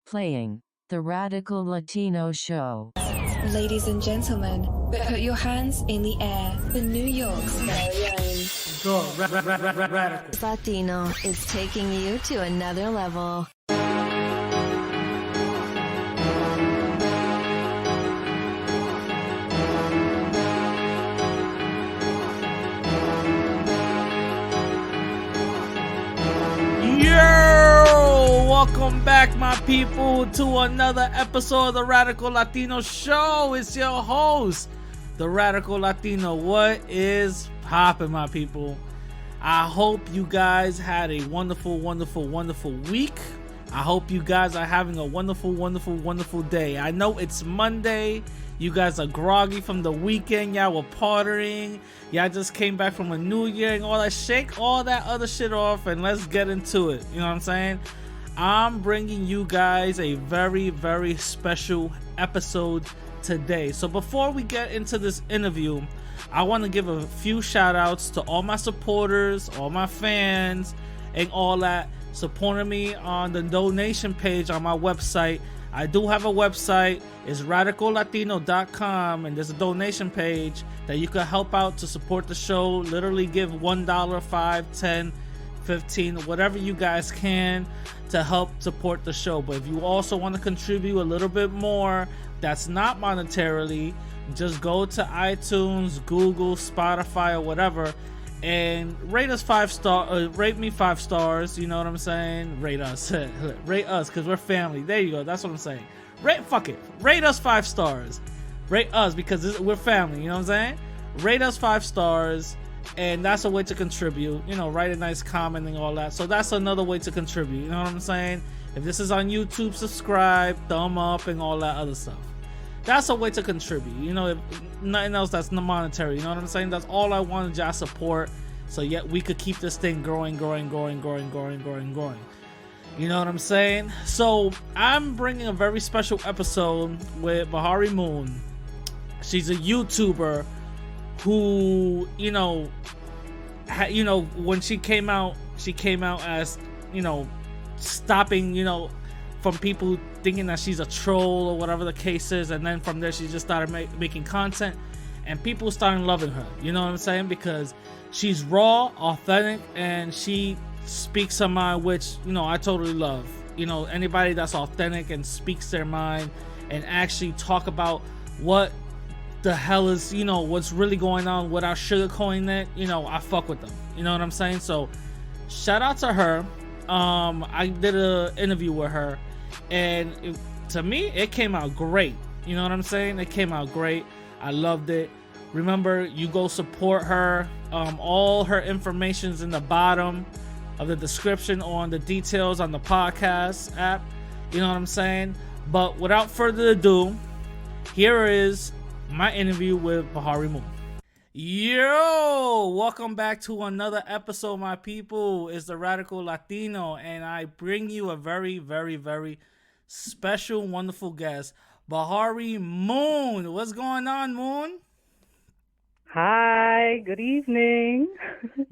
Playing the Radical Latino Show. Ladies and gentlemen, put your hands in the air for New York's very own. Radical Latino is taking you to another level. Welcome back, my people, to another episode of the Radical Latino Show. It's your host, the Radical Latino. What is poppin', my people? I hope you guys had a wonderful week. I hope you guys are having a wonderful day. I know it's Monday. You guys are groggy from the weekend. Y'all were partying. Y'all just came back from a new year and all that. Shake all that other shit off and let's get into it. You know what I'm saying? I'm bringing you guys a very special episode today. So before we get into this interview, I want to give a few shout outs to all my supporters, all my fans, and all that supporting me on the donation page on my website. I do have a website. It's radicallatino.com, and there's a donation page that you can help out to support the show. Literally give $1, $5, $10, $15, whatever you guys can to help support the show. But if you also want to contribute a little bit more, that's not monetarily, just go to iTunes, Google, Spotify, or whatever, and rate us 5 star. Rate me 5 stars. You know what I'm saying? Rate us, rate us, because we're family. There you go. That's what I'm saying. Rate us 5 stars. Rate us because we're family. You know what I'm saying? Rate us 5 stars. And that's a way to contribute, you know, write a nice comment and all that. So that's another way to contribute, you know what I'm saying? If this is on YouTube, subscribe, thumb up, and all that other stuff. That's a way to contribute, you know, if nothing else that's not monetary, you know what I'm saying? That's all I wanted y'all support, so yet we could keep this thing growing. You know what I'm saying? So I'm bringing a very special episode with Bharani Moon. She's a YouTuber who, when she came out as, stopping, from people thinking that she's a troll or whatever the case is. And then from there, she just started making content and people started loving her. You know what I'm saying? Because she's raw, authentic, and she speaks her mind, which, I totally love. Anybody that's authentic and speaks their mind and actually talk about what the hell is, what's really going on without sugarcoating it, I fuck with them. You know what I'm saying? So shout out to her. I did an interview with her, and to me, it came out great. You know what I'm saying? It came out great. I loved it. Remember, you go support her. All her information's in the bottom of the description on the details on the podcast app. You know what I'm saying? But without further ado, here is my interview with Bharani Moon. Yo, welcome back to another episode, my people. It's the Radical Latino, and I bring you a very special, wonderful guest, Bharani Moon. What's going on, Moon? Hi, good evening.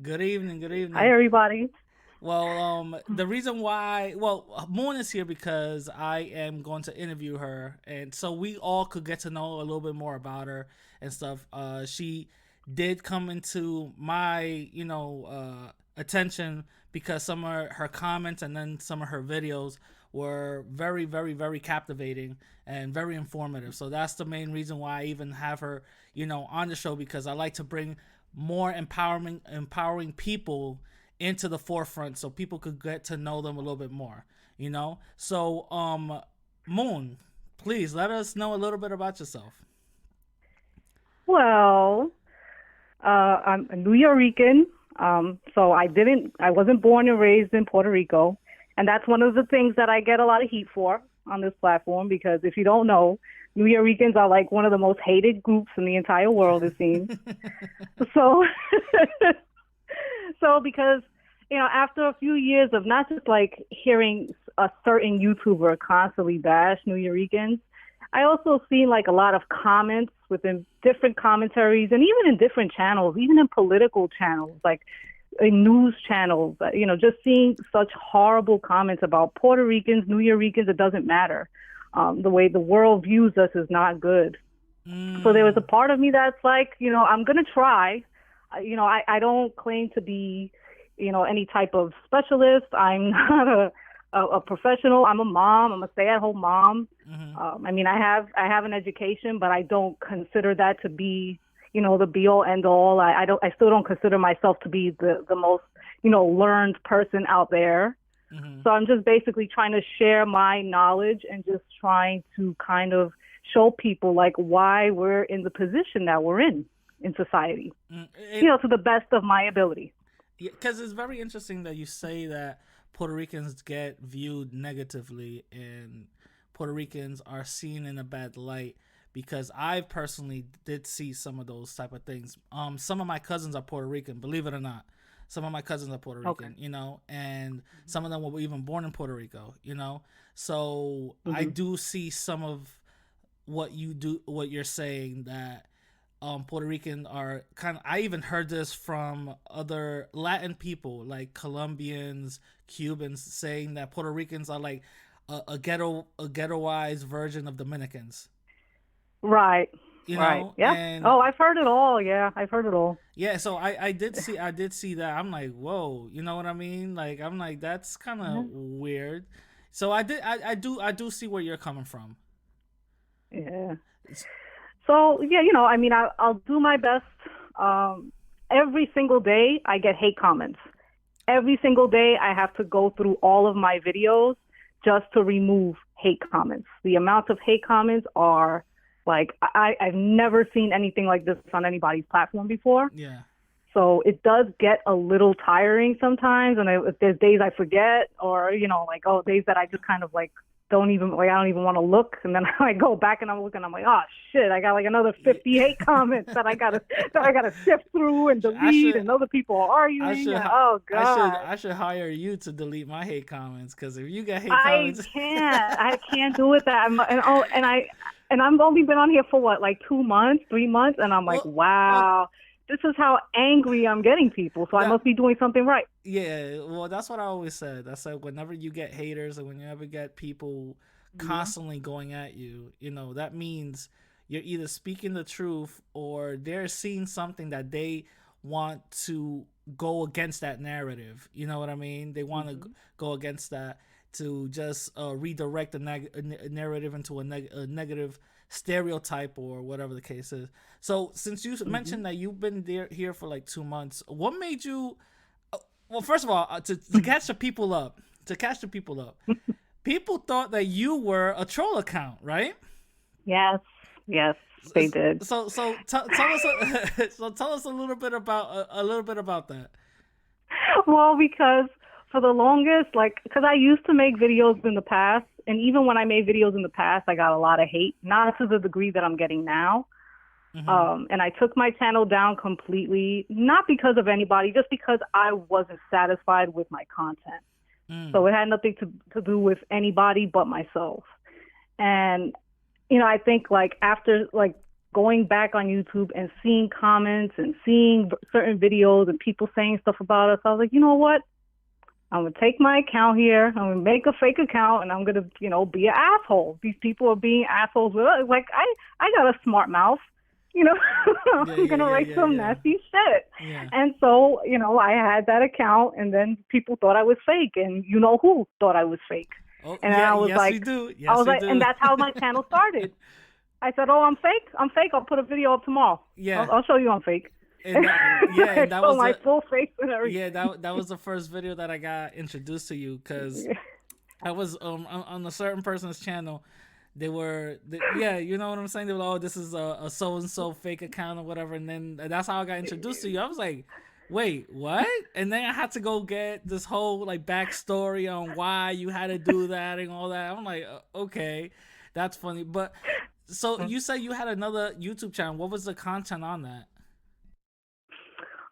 Good evening. Hi, everybody. Well, the reason why, Moon is here because I am going to interview her, and so we all could get to know a little bit more about her and stuff. She did come into my, attention because some of her comments and then some of her videos were very captivating and very informative. So that's the main reason why I even have her, on the show, because I like to bring more empowering people into the forefront so people could get to know them a little bit more, So, Moon, please let us know a little bit about yourself. Well, I'm a New Yorican, so I wasn't born and raised in Puerto Rico, and that's one of the things that I get a lot of heat for on this platform, because if you don't know, New Yorkers are like one of the most hated groups in the entire world, it seems. So because, after a few years of not just like hearing a certain YouTuber constantly bash New Yorkers, I also see like a lot of comments within different commentaries and even in different channels, even in political channels, like in news channels, just seeing such horrible comments about Puerto Ricans, New Yorkers. It doesn't matter. The way the world views us is not good. So there was a part of me that's like, I'm going to try. I don't claim to be, any type of specialist. I'm not a professional. I'm a mom. I'm a stay-at-home mom. I mean, I have an education, but I don't consider that to be, the be-all, end-all. I still don't consider myself to be the most, learned person out there. So I'm just basically trying to share my knowledge and just trying to kind of show people like why we're in the position that we're in society, to the best of my ability. Yeah, because it's very interesting that you say that Puerto Ricans get viewed negatively and Puerto Ricans are seen in a bad light, because I personally did see some of those type of things. Some of my cousins are Puerto Rican, believe it or not. Some of my cousins are Puerto Rican, and some of them were even born in Puerto Rico, So I do see some of what you're saying, that Puerto Rican are kind of, I even heard this from other Latin people like Colombians, Cubans, saying that Puerto Ricans are like a ghettoized version of Dominicans. Right. Right. Yeah. And, I've heard it all. Yeah, I've heard it all. Yeah. So I did see that. I'm like, whoa, you know what I mean? Like, I'm like, that's kind of weird. So I do see where you're coming from. Yeah. So, yeah, I mean, I'll do my best. Every single day I get hate comments. Every single day I have to go through all of my videos just to remove hate comments. The amount of hate comments are like, I've never seen anything like this on anybody's platform before. Yeah. So it does get a little tiring sometimes. And if there's days I forget, or, days that I just kind of like, I don't even want to look, and then I go back and I'm looking, I'm like, oh shit, I got like another 50 hate comments that I gotta sift through and delete, and other people are arguing. Oh god, I should hire you to delete my hate comments, because if you get hate comments, I can't do it. And I've only been on here for what, like 2 months, 3 months, and I'm like, wow. This is how angry I'm getting people, so I must be doing something right. Yeah, well, that's what I always said. I said whenever you get haters and whenever you get people constantly going at you, that means you're either speaking the truth or they're seeing something that they want to go against that narrative. You know what I mean? They want to go against that to just redirect the narrative into a negative stereotype or whatever the case is. So since you mentioned that you've been here for like 2 months, what made you well, first of all, to catch the people up, people thought that you were a troll account, right? Yes, they did. So tell us a little bit about that. Well, because for the longest, because I used to make videos in the past, and even when I made videos in the past, I got a lot of hate, not to the degree that I'm getting now. And I took my channel down completely, not because of anybody, just because I wasn't satisfied with my content. So it had nothing to do with anybody but myself. And, I think after going back on YouTube and seeing comments and seeing certain videos and people saying stuff about us, I was like, you know what? I'm going to take my account here. I'm going to make a fake account, and I'm going to, be an asshole. These people are being assholes with us. I got a smart mouth. I'm going to write some nasty shit. Yeah. And so, I had that account, and then people thought I was fake, and who thought I was fake. Oh, and I was like, and that's how my channel started. I said, oh, I'm fake. I'll put a video up tomorrow. Yeah. I'll show you I'm fake. And that was my full face and everything. Yeah, that was the first video that I got introduced to you, because I was on a certain person's channel. They were, you know what I'm saying? They were like, oh, this is a so-and-so fake account or whatever. And then that's how I got introduced to you. I was like, wait, what? And then I had to go get this whole backstory on why you had to do that and all that. I'm like, okay, that's funny. But so you said you had another YouTube channel. What was the content on that?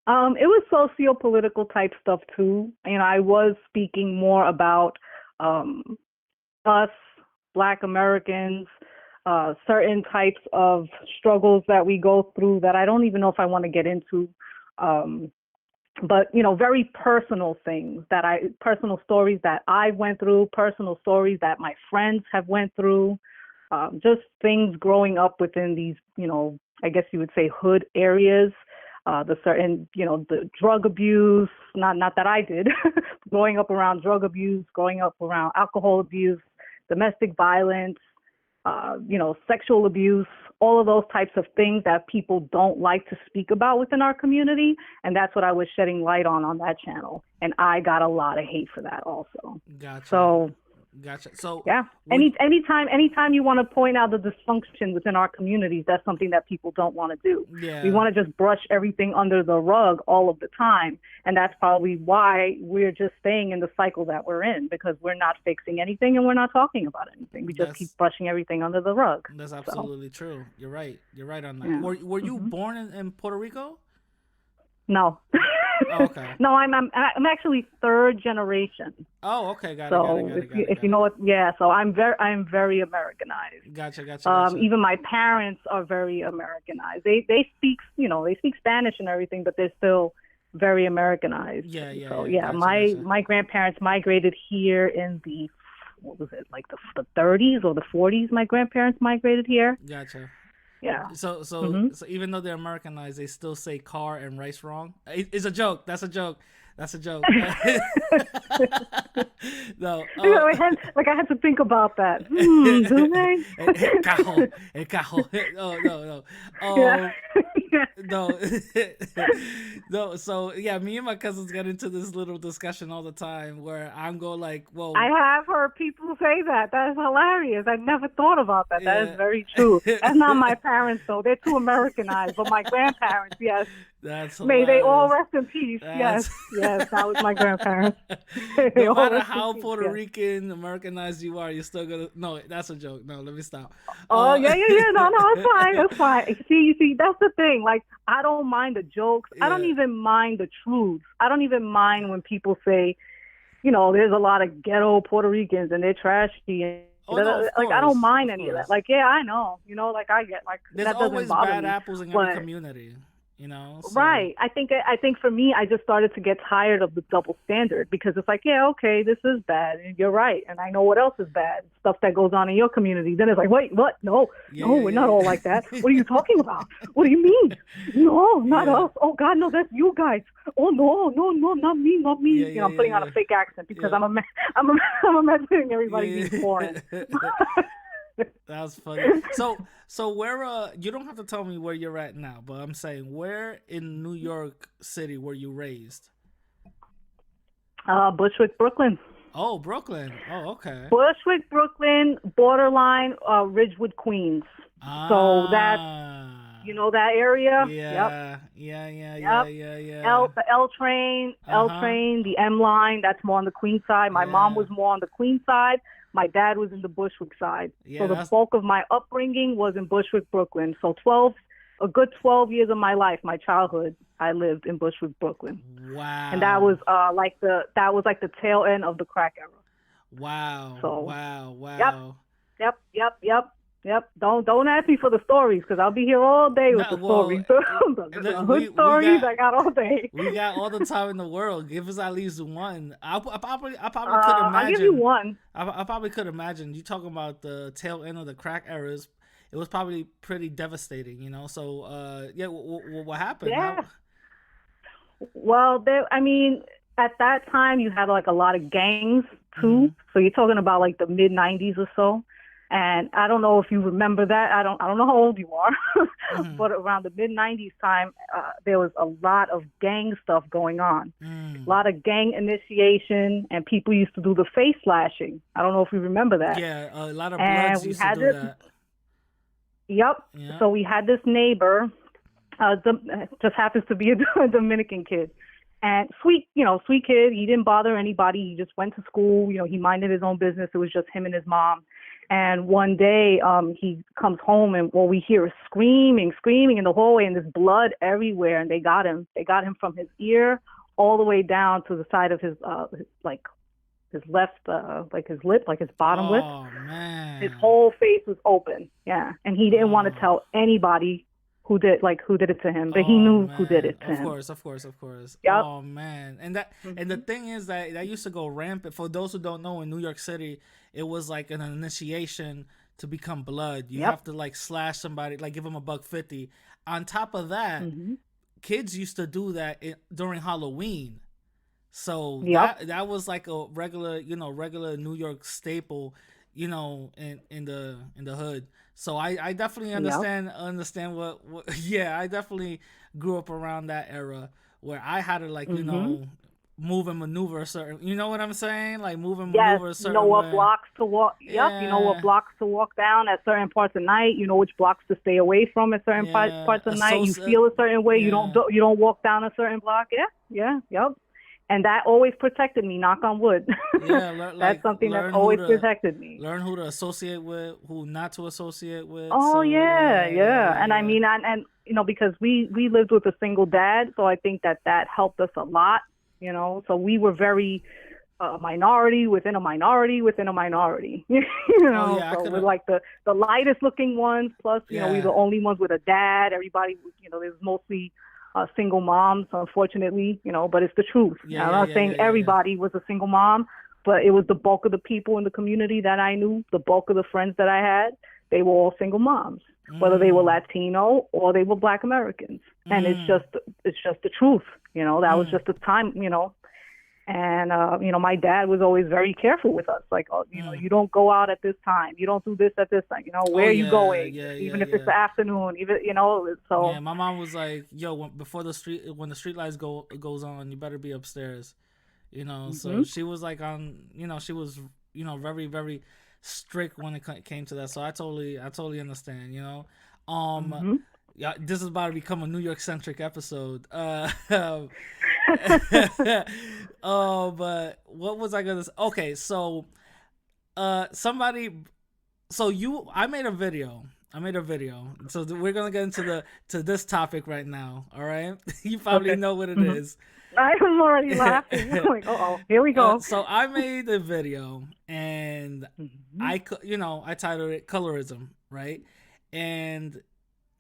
It was socio-political type stuff too. I was speaking more about us, Black Americans, certain types of struggles that we go through that I don't even know if I want to get into. but very personal things personal stories that I went through, personal stories that my friends have went through, just things growing up within these, I guess you would say hood areas, the certain, the drug abuse, not that I did, growing up around drug abuse, growing up around alcohol abuse, domestic violence, sexual abuse, all of those types of things that people don't like to speak about within our community. And that's what I was shedding light on that channel. And I got a lot of hate for that also. Gotcha. So yeah, anytime you want to point out the dysfunction within our communities, that's something that people don't want to do. Yeah. We want to just brush everything under the rug all of the time, and that's probably why we're just staying in the cycle that we're in, because we're not fixing anything and we're not talking about anything. We just keep brushing everything under the rug. That's absolutely true. You're right on that. Yeah. Were you born in Puerto Rico? No. Oh, okay. No, I'm actually third generation. Oh, okay, got it. If you know what, yeah. So I'm very Americanized. Gotcha. Even my parents are very Americanized. They speak Spanish and everything, but they're still very Americanized. Yeah. So Gotcha. my grandparents migrated here in the, what was it, like the 30s or the 40s? My grandparents migrated here. Gotcha. Yeah. So even though they're Americanized, they still say car and rice wrong. It's a joke. That's a joke. No. I had to think about that. Do they? El cajo. No. No. No. So yeah, me and my cousins get into this little discussion all the time where I'm going like, whoa. I have heard people say that. That is hilarious. I never thought about that. Yeah. That is very true. That's not my parents though. They're too Americanized. But my grandparents, yes. That's hilarious. May they all rest in peace. Yes, that was my grandparents. No matter how Puerto Rican Americanized you are, you're still gonna. No, that's a joke. No, let me stop. Oh yeah. No, it's fine. You see, that's the thing. Like, I don't mind the jokes. Yeah. I don't even mind the truths. I don't even mind when people say, there's a lot of ghetto Puerto Ricans and they're trashy. And I don't mind any of that. Like, yeah, I know. I get there's that doesn't always bother bad me. apples in every community. So. Right. I think for me, I just started to get tired of the double standard, because it's like, yeah, okay, this is bad, and you're right, and I know what else is bad, stuff that goes on in your community. Then it's like, wait, what? No, we're not all like that. What are you talking about? What do you mean? No, not us. Oh God, no, that's you guys. Oh no, not me. I'm putting on a fake accent because I'm imagining everybody being foreign. That's funny. So where you don't have to tell me where you're at now, but I'm saying, where in New York City were you raised? Bushwick, Brooklyn. Oh, Brooklyn. Oh, okay. Bushwick, Brooklyn, borderline Ridgewood, Queens. So that's that area. Yeah. Yep. Yeah. The L train, the M line. That's more on the Queens side. My mom was more on the Queens side. My dad was in the Bushwick side. So the bulk of my upbringing was in Bushwick, Brooklyn. So a good 12 years of my life, my childhood, I lived in Bushwick, Brooklyn. Wow. And that was like the tail end of the crack era. Wow. So, wow. Yep. Don't ask me for the stories, because I'll be here all day with the stories. The hood stories I got all day. We got all the time in the world. Give us at least one. I probably could imagine. I'll give you one. I probably could imagine you talking about the tail end of the crack eras. It was probably pretty devastating, So what happened? Yeah. Well, at that time you had like a lot of gangs too. Mm-hmm. So you're talking about like the mid '90s or so. And I don't know if you remember that. I don't know how old you are, mm-hmm. but around the mid '90s time, there was a lot of gang stuff going on. A lot of gang initiation, and people used to do the face slashing. I don't know if you remember that. Yeah, a lot of bloods used to do that. Yep. Yeah. So we had this neighbor, just happens to be a Dominican kid. And sweet kid. He didn't bother anybody. He just went to school. He minded his own business. It was just him and his mom. And one day, he comes home and we hear screaming in the hallway, and there's blood everywhere. And they got him. They got him from his ear all the way down to the side of his left, his lip, like his bottom lip. Oh man! His whole face was open. Yeah, and he didn't want to tell anybody who did it to him, but he knew who did it to Of him. course, of course, of course. Yep. Oh man, and the thing is that used to go rampant. For those who don't know, in New York City, it was like an initiation to become blood. You have to like slash somebody, like give them $1.50. On top of that, kids used to do that during Halloween. So that was like a regular New York staple, in the hood. So I definitely understand what yeah, I definitely grew up around that era where I had to like, move and maneuver a certain, you know what I'm saying? Like move and maneuver a certain you know what way. blocks to walk. Yeah. You know what blocks to walk down at certain parts of night. You know which blocks to stay away from at certain parts of night. You feel a certain way. You don't walk down a certain block. Yep. And that always protected me. Knock on wood. Yeah, that's something that always protected me. Learn who to associate with, who not to associate with. Oh so, yeah. And I mean, and because we lived with a single dad, so I think that helped us a lot. So we were very minority within a minority within a minority. So we're like the lightest looking ones. Plus, we were the only ones with a dad. Everybody, there's mostly single moms, unfortunately. But it's the truth. I'm not saying everybody was a single mom, but it was the bulk of the people in the community that I knew. The bulk of the friends that I had, they were all single moms, whether they were Latino or they were Black Americans. And it's just the truth. That was just the time, and, my dad was always very careful with us. Like, you don't go out at this time. You don't do this at this time. Where are you going? Even if it's the afternoon, so. Yeah, my mom was like, yo, when the street lights goes on, you better be upstairs, So she was like she was, very, very strict when it came to that. So I totally understand, Yeah, this is about to become a New York centric episode. But what was I gonna say? Okay, so I made a video. So we're gonna get into this topic right now. All right, you probably know what it is. I'm already laughing. I'm like, here we go. So I made a video, and I titled it "Colorism," right? And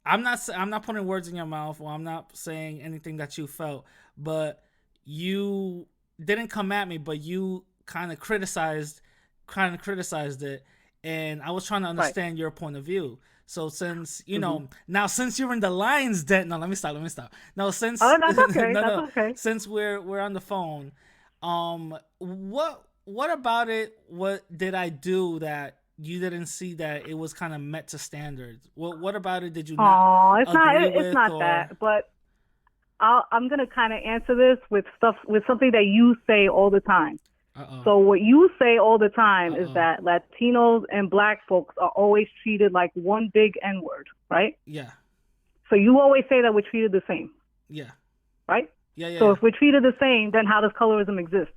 I'm not putting words in your mouth, or I'm not saying anything that you felt, but you didn't come at me, but you kind of criticized it, and I was trying to understand your point of view. So since now since you're in the lion's den, no, let me stop. No, since that's okay. That's okay. Since we're on the phone, what about it? What did I do that you didn't see that it was kind of met to standards? What about it did you not agree with? It's not that, but I'm gonna kind of answer this with something that you say all the time. So what you say all the time is that Latinos and Black folks are always treated like one big N-word, right? Yeah. So you always say that we're treated the same. Yeah. Right? Yeah. So if we're treated the same, then how does colorism exist?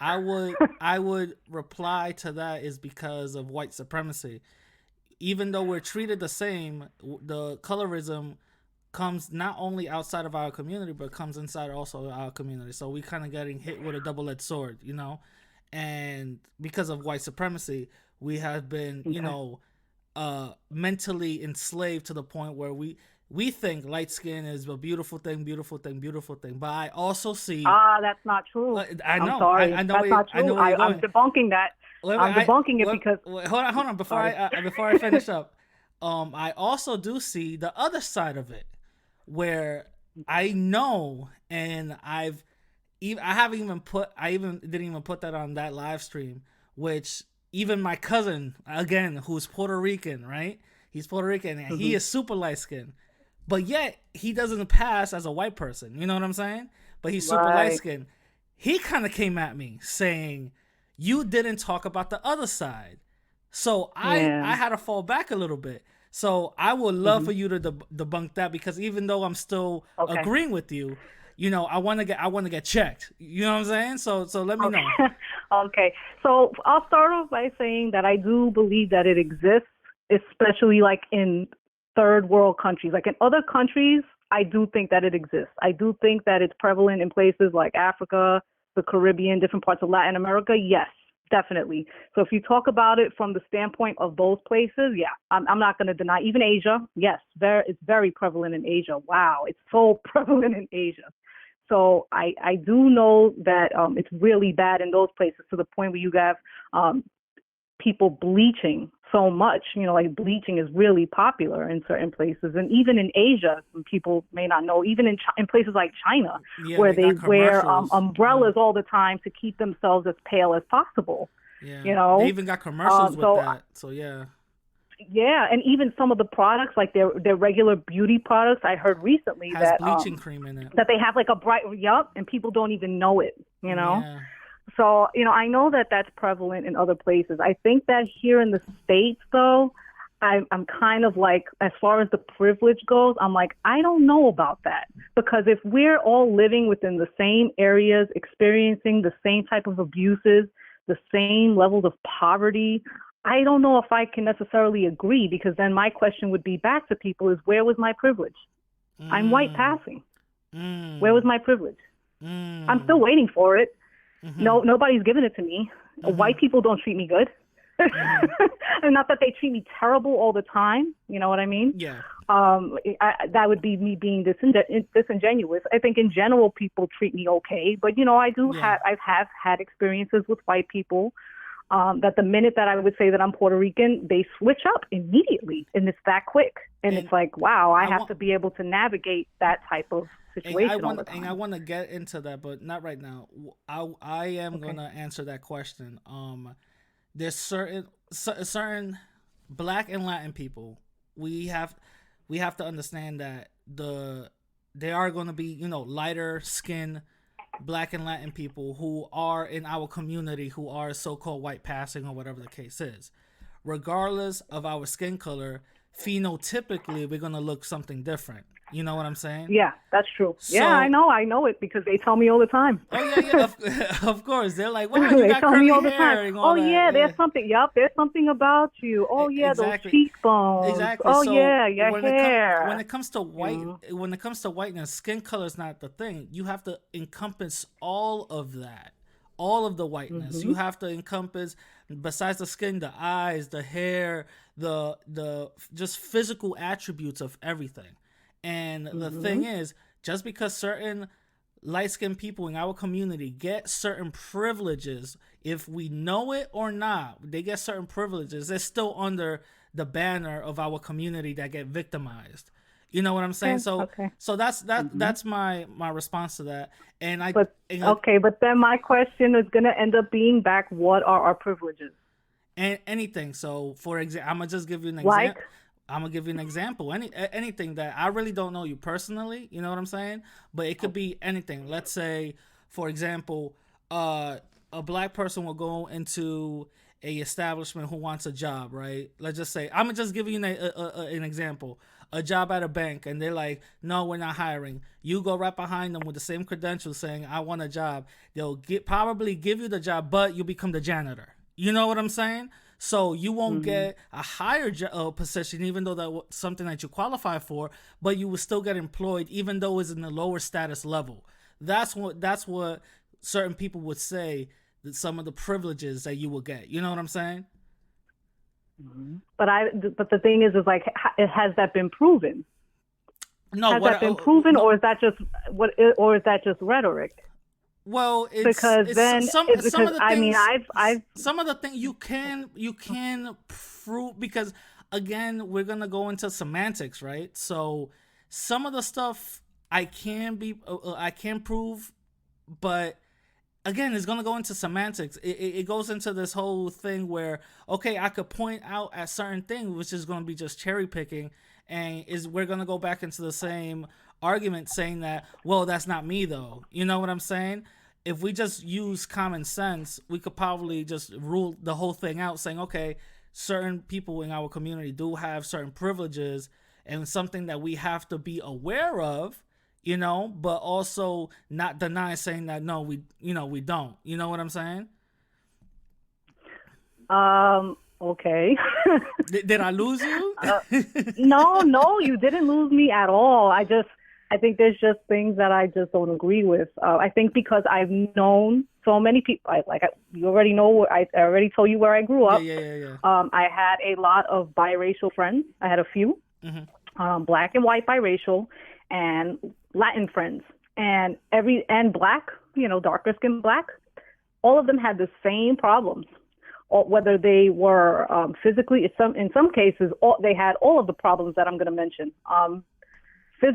I would reply to that is because of white supremacy. Even though we're treated the same, the colorism comes not only outside of our community, but comes inside also our community. So we kind of getting hit with a double-edged sword, and because of white supremacy, we have been, mentally enslaved to the point where we think light skin is a beautiful thing. But I also see that's not true. I know. I'm sorry. I know. That's not true. I'm debunking that. I'm debunking it because. Hold on. Before I finish up, I also do see the other side of it, where I know, and I didn't even put that on that live stream, which even my cousin, again, who's Puerto Rican, right? He's Puerto Rican and he is super light skinned, but yet he doesn't pass as a white person. You know what I'm saying? But he's super light skinned. He kind of came at me saying, you didn't talk about the other side. So I had to fall back a little bit. So I would love for you to debunk that, because even though I'm still agreeing with you, I want to get checked. You know what I'm saying? So let me know. Okay. So I'll start off by saying that I do believe that it exists, especially like in third world countries. Like in other countries, I do think that it exists. I do think that it's prevalent in places like Africa, the Caribbean, different parts of Latin America. Yes, definitely. So if you talk about it from the standpoint of those places, yeah, I'm not going to deny. Even Asia, yes, it's very prevalent in Asia. Wow, it's so prevalent in Asia. So I do know that it's really bad in those places, to the point where you have people bleaching so much. Like bleaching is really popular in certain places, and even in Asia, some people may not know. Even in places like China, where they wear umbrellas all the time to keep themselves as pale as possible. Yeah, they even got commercials with that. So yeah. Yeah, and even some of the products, like their regular beauty products, I heard recently has that bleaching cream in it. That they have like a bright and people don't even know it. Yeah. So, I know that that's prevalent in other places. I think that here in the States, though, I'm kind of like, as far as the privilege goes, I'm like, I don't know about that. Because if we're all living within the same areas, experiencing the same type of abuses, the same levels of poverty, I don't know if I can necessarily agree, because then my question would be back to people is, where was my privilege? I'm white passing. Where was my privilege? I'm still waiting for it. No, nobody's giving it to me. White people don't treat me good. And not that they treat me terrible all the time. You know what I mean? Yeah. That would be me being disingenuous. I think in general people treat me okay, but I've had experiences with white people that the minute that I would say that I'm Puerto Rican, they switch up immediately, and it's that quick. And it's like, wow, I have to be able to navigate that type of situation all the time. And I want to get into that, but not right now. I am going to answer that question. There's certain Black and Latin people. We have to understand that they are going to be, lighter skin Black and Latin people who are in our community, who are so-called white passing or whatever the case is. Regardless of our skin color, phenotypically, we're going to look something different. You know what I'm saying? Yeah, that's true. So, yeah, I know it because they tell me all the time. Oh yeah, of course. They're like, wow, they got tell me all the time. Oh yeah, there's something. Yup, there's something about you. Oh yeah, exactly. Those cheekbones. Exactly. Oh so yeah, your hair. When it comes to whiteness, skin color is not the thing. You have to encompass all of that, all of the whiteness. You have to encompass, besides the skin, the eyes, the hair, the just physical attributes of everything. And the thing is, just because certain light-skinned people in our community get certain privileges, if we know it or not, they get certain privileges, they're still under the banner of our community that get victimized. You know what I'm saying? So that's my response to that. But then my question is going to end up being back, what are our privileges? And anything. So for example, I'm going to just give you an example. I'm gonna give you an example. Anything that I really don't know you personally, you know what I'm saying? But it could be anything. Let's say, for example, a Black person will go into a establishment who wants a job, right? Let's just say, I'm gonna just give you an example. A job at a bank, and they're like, no, we're not hiring. You go right behind them with the same credentials saying, I want a job. They'll probably give you the job, but you become the janitor. You know what I'm saying? So you won't get a higher position, even though that's something that you qualify for, but you will still get employed, even though it's in the lower status level. That's what certain people would say, that some of the privileges that you will get. You know what I'm saying? But the thing is like, has that been proven? No, has that been proven, or is that just rhetoric? Well, because of the things you can prove, because again, we're gonna go into semantics, right? So some of the stuff I can prove, but again, it's gonna go into semantics. It goes into this whole thing where, okay, I could point out at certain things, which is gonna be just cherry picking, and we're gonna go back into the same argument saying that, well, that's not me though. You know what I'm saying? If we just use common sense, we could probably just rule the whole thing out, saying, okay, certain people in our community do have certain privileges, and something that we have to be aware of, but also not deny, saying that no, we don't. You know what I'm saying? Okay. Did I lose you? No, you didn't lose me at all. I think there's just things that I just don't agree with. I think because I've known so many people, you already know, I already told you where I grew up. Yeah. I had a lot of biracial friends. I had a few, black and white biracial, and Latin friends, and black, darker skinned black. All of them had the same problems, whether they were physically. In some cases, they had all of the problems that I'm going to mention.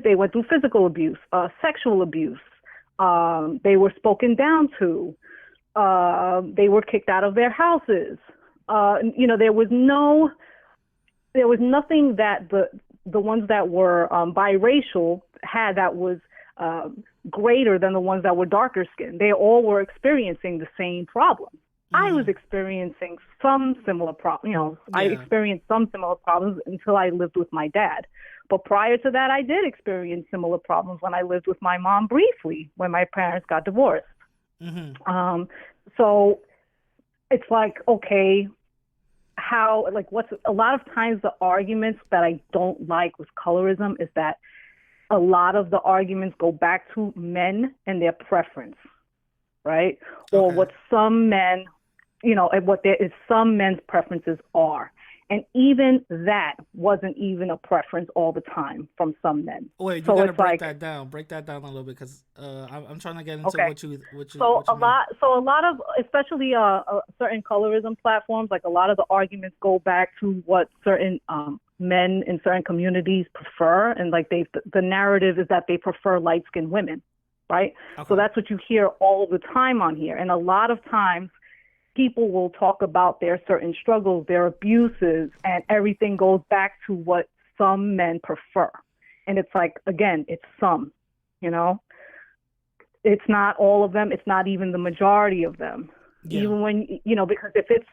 They went through physical abuse, sexual abuse. They were spoken down to. They were kicked out of their houses. There was nothing that the ones that were biracial had that was greater than the ones that were darker skinned. They all were experiencing the same problem. I was experiencing some similar problems. I experienced some similar problems until I lived with my dad. But prior to that, I did experience similar problems when I lived with my mom briefly when my parents got divorced. So it's like, okay, what's a lot of times the arguments that I don't like with colorism is that a lot of the arguments go back to men and their preference, right? Or what some men, some men's preferences are. And even that wasn't even a preference all the time from some men. Wait, you gotta break that down. Break that down a little bit, because I'm trying to get into what you. So a lot of, especially certain colorism platforms, like a lot of the arguments go back to what certain men in certain communities prefer, and like the narrative is that they prefer light-skinned women, right? So that's what you hear all the time on here, and a lot of times people will talk about their certain struggles, their abuses, and everything goes back to what some men prefer. And it's like, again, it's some, it's not all of them. It's not even the majority of them. Yeah. Even when, because if it's,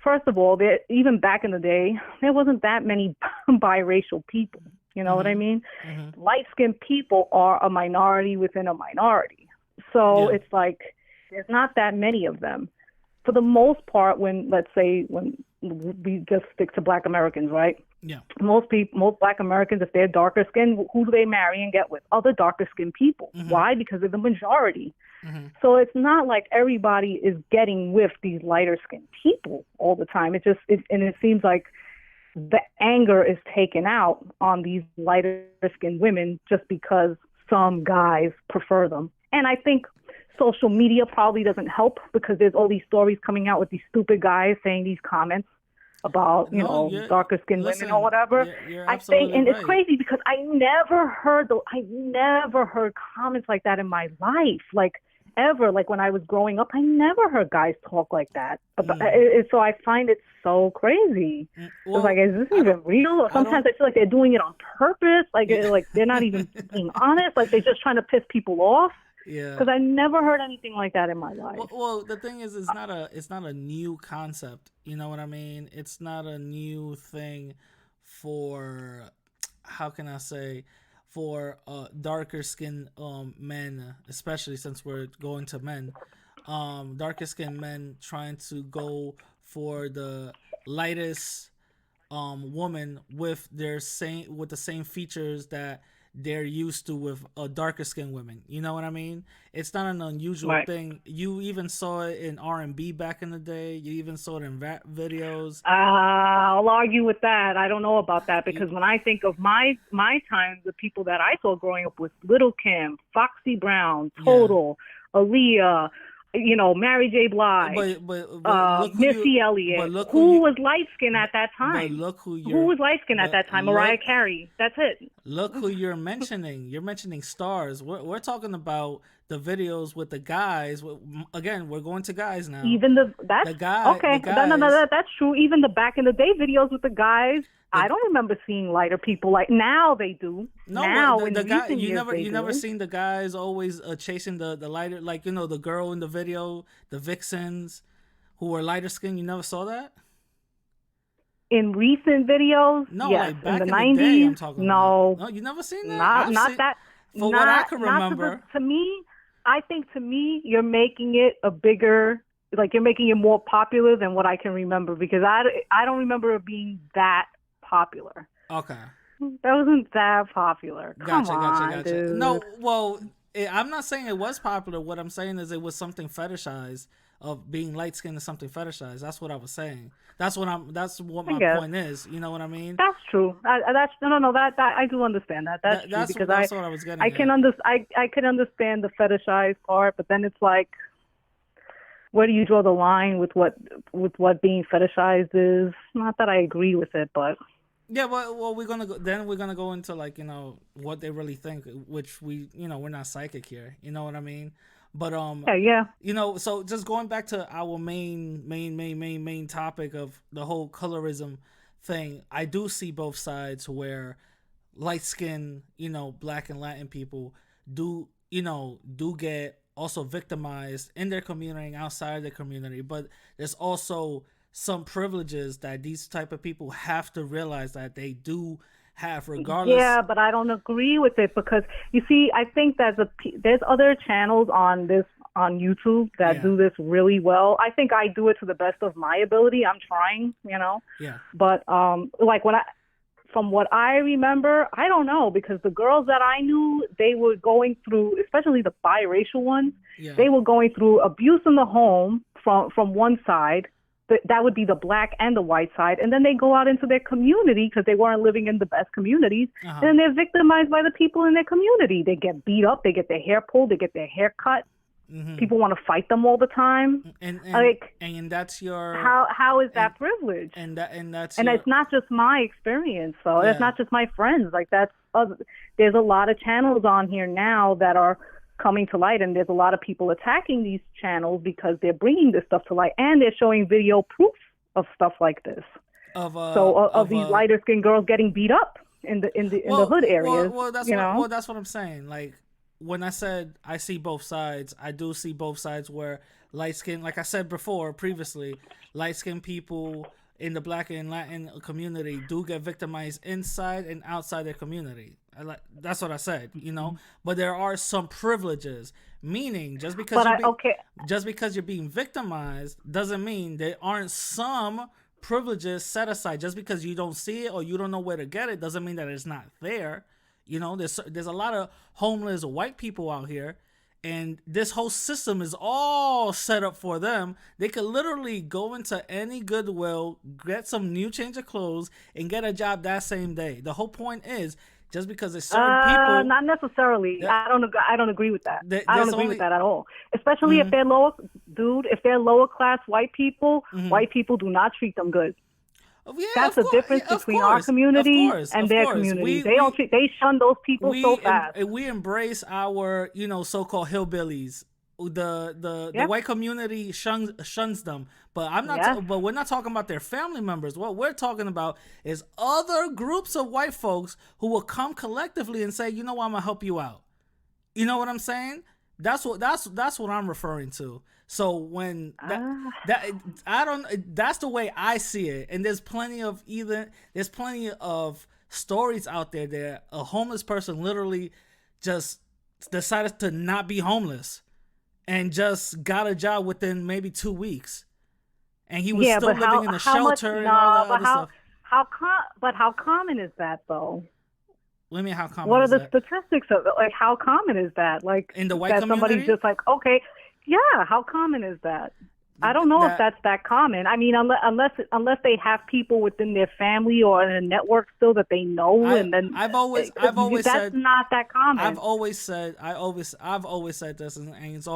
first of all, even back in the day, there wasn't that many biracial people. You know what I mean? Light-skinned people are a minority within a minority. So it's like, there's not that many of them. For the most part, when we just stick to Black Americans, right? Yeah. Most Black Americans, if they're darker skinned, who do they marry and get with? Other darker skinned people. Why? Because they're the majority. So it's not like everybody is getting with these lighter skinned people all the time. It seems like the anger is taken out on these lighter skinned women just because some guys prefer them. And I think social media probably doesn't help, because there's all these stories coming out with these stupid guys saying these comments about, darker skinned women or whatever. I think, and it's crazy because I never heard comments like that in my life, like ever. Like when I was growing up, I never heard guys talk like that. So I find it so crazy. Well, it's like, is this even real? Sometimes I feel like they're doing it on purpose. Like they're not even being honest. Like they're just trying to piss people off. Yeah, because I never heard anything like that in my life. Well, the thing is, it's not a new concept. You know what I mean? It's not a new thing for, how can I say, for darker skinned men, especially since we're going to men. Darker skinned men trying to go for the lightest woman with the same features that they're used to with darker skinned women. You know what I mean? It's not an unusual thing. You even saw it in R&B back in the day. You even saw it in rap videos. I'll argue with that. I don't know about that, because when I think of my time, the people that I saw growing up was Little Kim, Foxy Brown, Total, Aaliyah, Mary J. Blige, but Missy Elliott. Who was light skinned at that time? Who was light skinned at that time? Mariah Carey. That's it. Look who you're mentioning. You're mentioning stars. We're talking about the videos with the guys. Again, we're going to guys now. Even that's true. Even the back in the day videos with the guys. I don't remember seeing lighter people like now. They do. No, now the guy, you never seen the guys always chasing the lighter, like the girl in the video, the vixens, who were lighter skinned. You never saw that in recent videos. No, yes. Like back in the '90s. Day, I'm talking no, about. No, you never seen that. From what I can remember. To me, I think you're making it a bigger. Like you're making it more popular than what I can remember, because I don't remember it being that popular. Okay. That wasn't that popular. Come on, dude. No, well, I'm not saying it was popular. What I'm saying is it was something fetishized. Of being light skinned is something fetishized. That's what I was saying. That's what my point is. You know what I mean? That's true. That's no. That I do understand that. That's true because that's what I was getting. I can understand the fetishized part, but then it's like, where do you draw the line with what being fetishized is? Not that I agree with it, but yeah. Well, we're gonna go into like, you know, what they really think, which we, you know, we're not psychic here. You know what I mean? But yeah. You know, so just going back to our main topic of the whole colorism thing, I do see both sides where light skinned, you know, Black and Latin people do get also victimized in their community and outside their community. But there's also some privileges that these type of people have to realize that they do have, regardless. Yeah, but I don't agree with it because, you see, I think there's other channels on YouTube that do this really well. I think I do it to the best of my ability. I'm trying, you know. Yeah. But like from what I remember, I don't know, because the girls that I knew, they were going through, especially the biracial ones, they were going through abuse in the home from one side. That would be the Black and the white side. And then they go out into their community because they weren't living in the best communities. And then they're victimized by the people in their community. They get beat up. They get their hair pulled. They get their hair cut. Mm-hmm. People want to fight them all the time. And that's your... How is that privilege? And it's not just my experience. So it's not just my friends. Like there's a lot of channels on here now that are coming to light, and there's a lot of people attacking these channels because they're bringing this stuff to light, and they're showing video proof of stuff like this. Of these lighter skinned girls getting beat up in the hood areas. Well, that's what I'm saying. Like, when I said I see both sides, I do see both sides where light skin, like I said previously, light skinned people in the Black and Latin community do get victimized inside and outside their community. That's what I said, you know. But there are some privileges, meaning just because you're being victimized doesn't mean there aren't some privileges set aside. Just because you don't see it or you don't know where to get it doesn't mean that it's not there. You know, there's a lot of homeless white people out here, and this whole system is all set up for them. They could literally go into any Goodwill, get some new change of clothes, and get a job that same day. The whole point is, just because there's certain people, not necessarily. I don't agree with that. I don't agree with that at all. Especially if they're lower class white people. White people do not treat them good. Yeah, that's the difference between our community and their community. They shun those people so fast. We embrace our, you know, so-called hillbillies. The white community shuns them, but but we're not talking about their family members. What we're talking about is other groups of white folks who will come collectively and say, you know what, I'm gonna help you out. You know what I'm saying? That's what I'm referring to. So when that's the way I see it. And there's plenty of stories out there that a homeless person literally just decided to not be homeless and just got a job within maybe 2 weeks. And he was still living in a shelter and all that other stuff. How common is that though? What do you mean, how common? What are the statistics of it? Like, how common is that? Like, in the white community? Somebody's just like, okay, yeah. How common is that? I don't know if that's that common. I mean, unless they have people within their family or in a network still that they know, I've always that's said not that common. I've always said this, and it's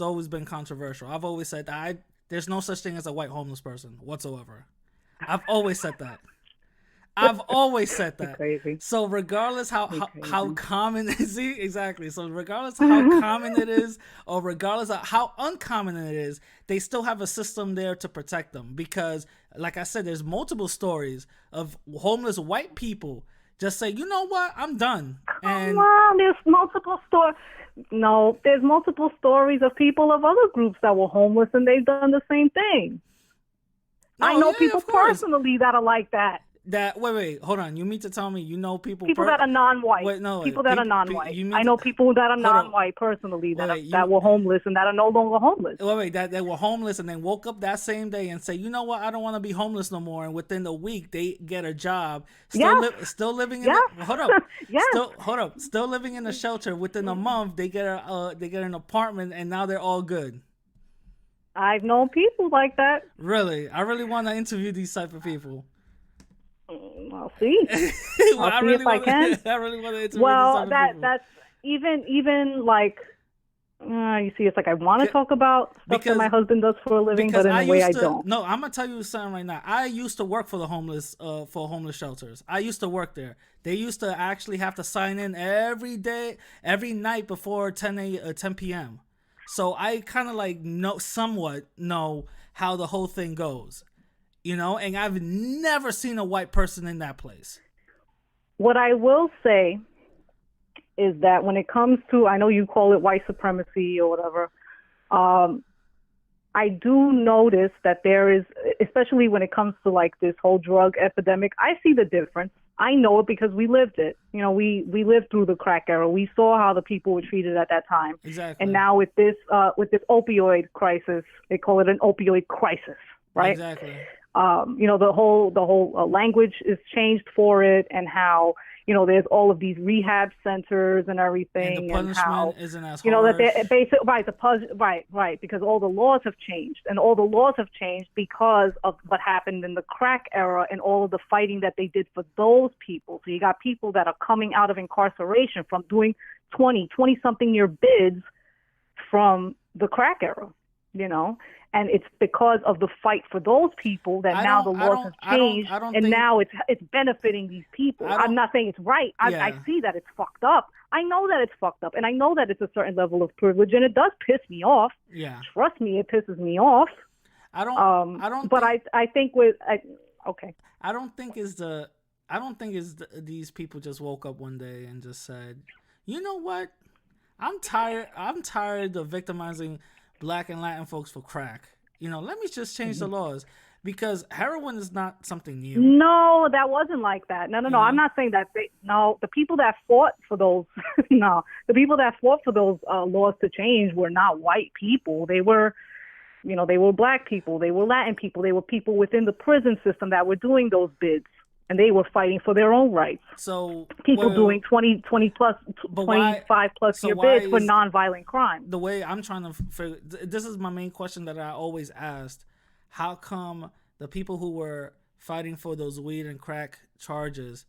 always been controversial. I've always said that there's no such thing as a white homeless person whatsoever. I've always said that. I've always said that. Crazy. So regardless how common is it, exactly. So regardless how common it is, or regardless of how uncommon it is, they still have a system there to protect them. Because, like I said, there's multiple stories of homeless white people just say, you know what, I'm done. Come on, there's multiple stories. No, there's multiple stories of people of other groups that were homeless and they've done the same thing. I know people personally that are like that. Wait, hold on. You mean to tell me you know people that are non-white. Wait, no, people that are non-white. You mean I know people that are hold on. non-white personally that were homeless and that are no longer homeless. Wait, that they were homeless and then woke up that same day and say, you know what, I don't want to be homeless no more. And within a week, they get a job. Still living in hold up. Still living in a shelter. Within a month, they get an apartment and now they're all good. I've known people like that. Really? I really want to interview these type of people. I'll see. I'll see if I can. I really want to interview well, these type of people. That's even like, you see, it's like I want to talk about stuff that my husband does for a living, but in a way I don't. No, I'm going to tell you something right now. I used to work for the homeless shelters. I used to work there. They used to actually have to sign in every every night before 10 p.m. So I kind of like somewhat know how the whole thing goes, and I've never seen a white person in that place. What I will say is that when it comes to, I know you call it white supremacy or whatever, I do notice that there is, especially when it comes to like this whole drug epidemic, I see the difference. I know it because we lived it. We lived through the crack era. We saw how the people were treated at that time. Exactly. And now with this opioid crisis, they call it an opioid crisis, right? Exactly. The whole language is changed for it, and how there's all of these rehab centers and everything, and the punishment isn't as harsh. That they're basically right, because all the laws have changed, and all the laws have changed because of what happened in the crack era and all of the fighting that they did for those people. So you got people that are coming out of incarceration from doing 20 something year bids from the crack era, and it's because of the fight for those people that now the laws have changed, and now it's benefiting these people. I'm not saying it's right. I see that it's fucked up. I know that it's fucked up, and I know that it's a certain level of privilege, and it does piss me off. Yeah, trust me, it pisses me off. I think these people just woke up one day and just said, you know what, I'm tired of victimizing Black and Latin folks for crack. Let me just change the laws, because heroin is not something new. No, that wasn't like that. No. I'm not saying that. The people that fought for those, the people that fought for those laws to change were not white people. They were, they were Black people. They were Latin people. They were people within the prison system that were doing those bids. And they were fighting for their own rights. So people doing 25 plus year bids for nonviolent crime. The way I'm trying to figure, this is my main question that I always asked: how come the people who were fighting for those weed and crack charges,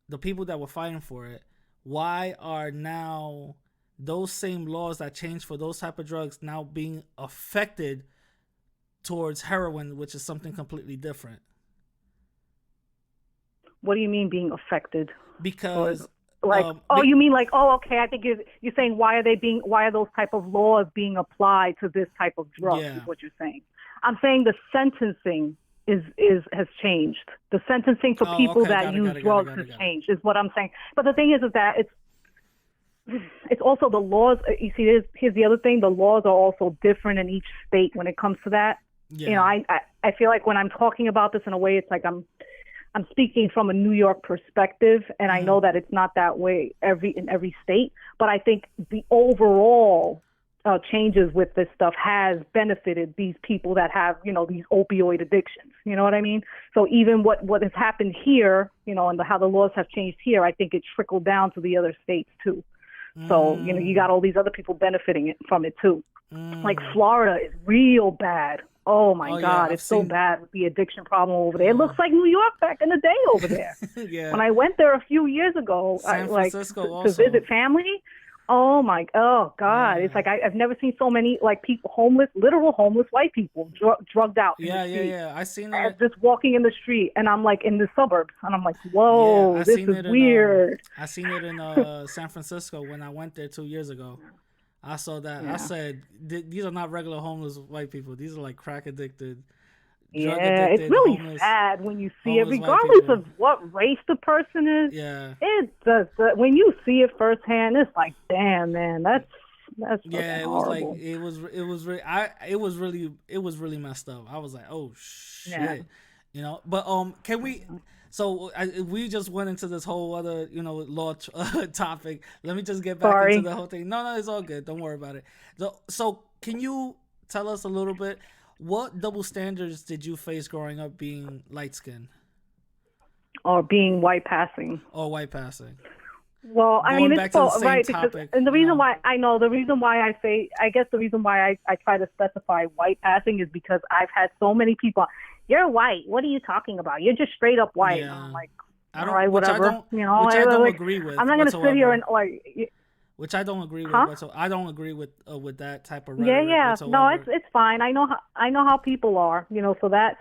the people that were fighting for it, why are now those same laws that changed for those type of drugs now being affected towards heroin, which is something completely different? What do you mean being affected? Because you mean like, okay, I think you're saying why are those type of laws being applied to this type of drug? Yeah. Is what you're saying. I'm saying the sentencing has changed. The sentencing for people that use drugs has changed, is what I'm saying. But the thing is that it's also the laws. You see, here's the other thing: the laws are also different in each state when it comes to that. Yeah. I feel like when I'm talking about this in a way, it's like I'm speaking from a New York perspective, and I know that it's not that way in every state, but I think the overall changes with this stuff has benefited these people that have, these opioid addictions. You know what I mean? So even what has happened here, and how the laws have changed here, I think it trickled down to the other states too. So, you got all these other people benefiting from it too. Like Florida is real bad. Oh my God, it's so bad with the addiction problem over there. It looks like New York back in the day over there. Yeah. When I went there a few years ago, to visit family, oh God, it's like I've never seen so many like people, literal homeless white people, drugged out. Yeah. I seen it. Just walking in the street, and I'm like in the suburbs, and I'm like, whoa, this is weird. I seen it in San Francisco when I went there 2 years ago. I saw that. Yeah. I said, these are not regular homeless white people. These are like crack addicted, drug addicted, it's really sad when you see it, regardless of what race the person is. Yeah, it does. When you see it firsthand, it's like, damn, man, that's it was horrible. Like it was really messed up. I was like, oh shit, You know, but can we? So we just went into this whole other, law topic. Let me just get back Sorry. into the whole thing. No, it's all good. Don't worry about it. So can you tell us a little bit, what double standards did you face growing up being light skinned Or being white passing. or white passing? Well, I mean, back it's to the so, same right, topic, because, and the reason why I try to specify white passing is because I've had so many people, you're white, what are you talking about? You're just straight up white. Yeah. And I'm like, I don't, all right, whatever. which I don't agree with. I'm not going to sit here and which I don't agree with. So I don't agree with that type of yeah, rhetoric. yeah. Whatsoever. No, it's fine. I know how people are, so that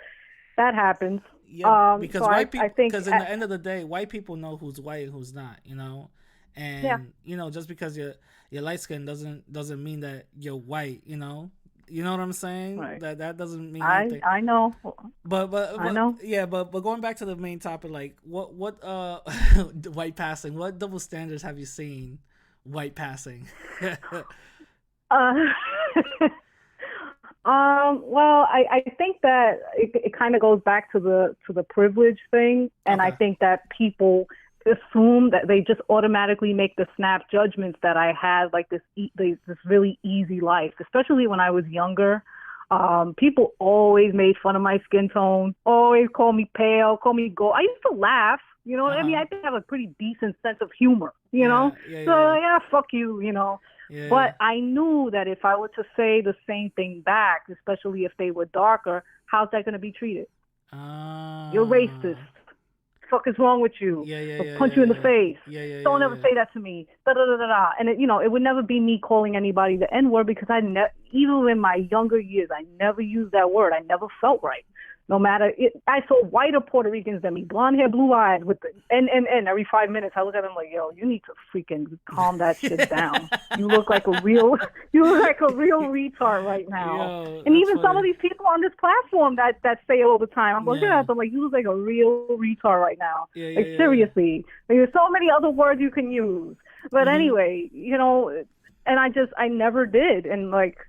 happens. Yeah, because so white people. I think Because in the end of the day, white people know who's white and who's not. And just because you're light skinned doesn't mean that you're white. You know what I'm saying? Right. That doesn't mean anything. I know. But I know. Yeah, but going back to the main topic, like what white passing? What double standards have you seen? White passing. Well, I think that it kind of goes back to the privilege thing, and Okay. I think that people assume that they just automatically make the snap judgments that I had like this really easy life, especially when I was younger. People always made fun of my skin tone, always call me pale, call me gold. I used to laugh, I mean, I think I have a pretty decent sense of humor, Yeah, fuck you, Yeah. But I knew that if I were to say the same thing back, especially if they were darker, how's that going to be treated? You're racist. Fuck is wrong with you? I'll punch you in the face. Don't ever say that to me. Da da da da da. And it would never be me calling anybody the N-word, because even in my younger years, I never used that word. I never felt right. No matter I saw whiter Puerto Ricans than me, blonde hair, blue eyes, with the N every 5 minutes. I look at them like, yo, you need to freaking calm that shit down. You look like a real retard right now. Yo, and even funny. some of these people on this platform that say it all the time, I'm looking at them like, you look like a real retard right now. Seriously. There's so many other words you can use. But anyway, and I never did. And like,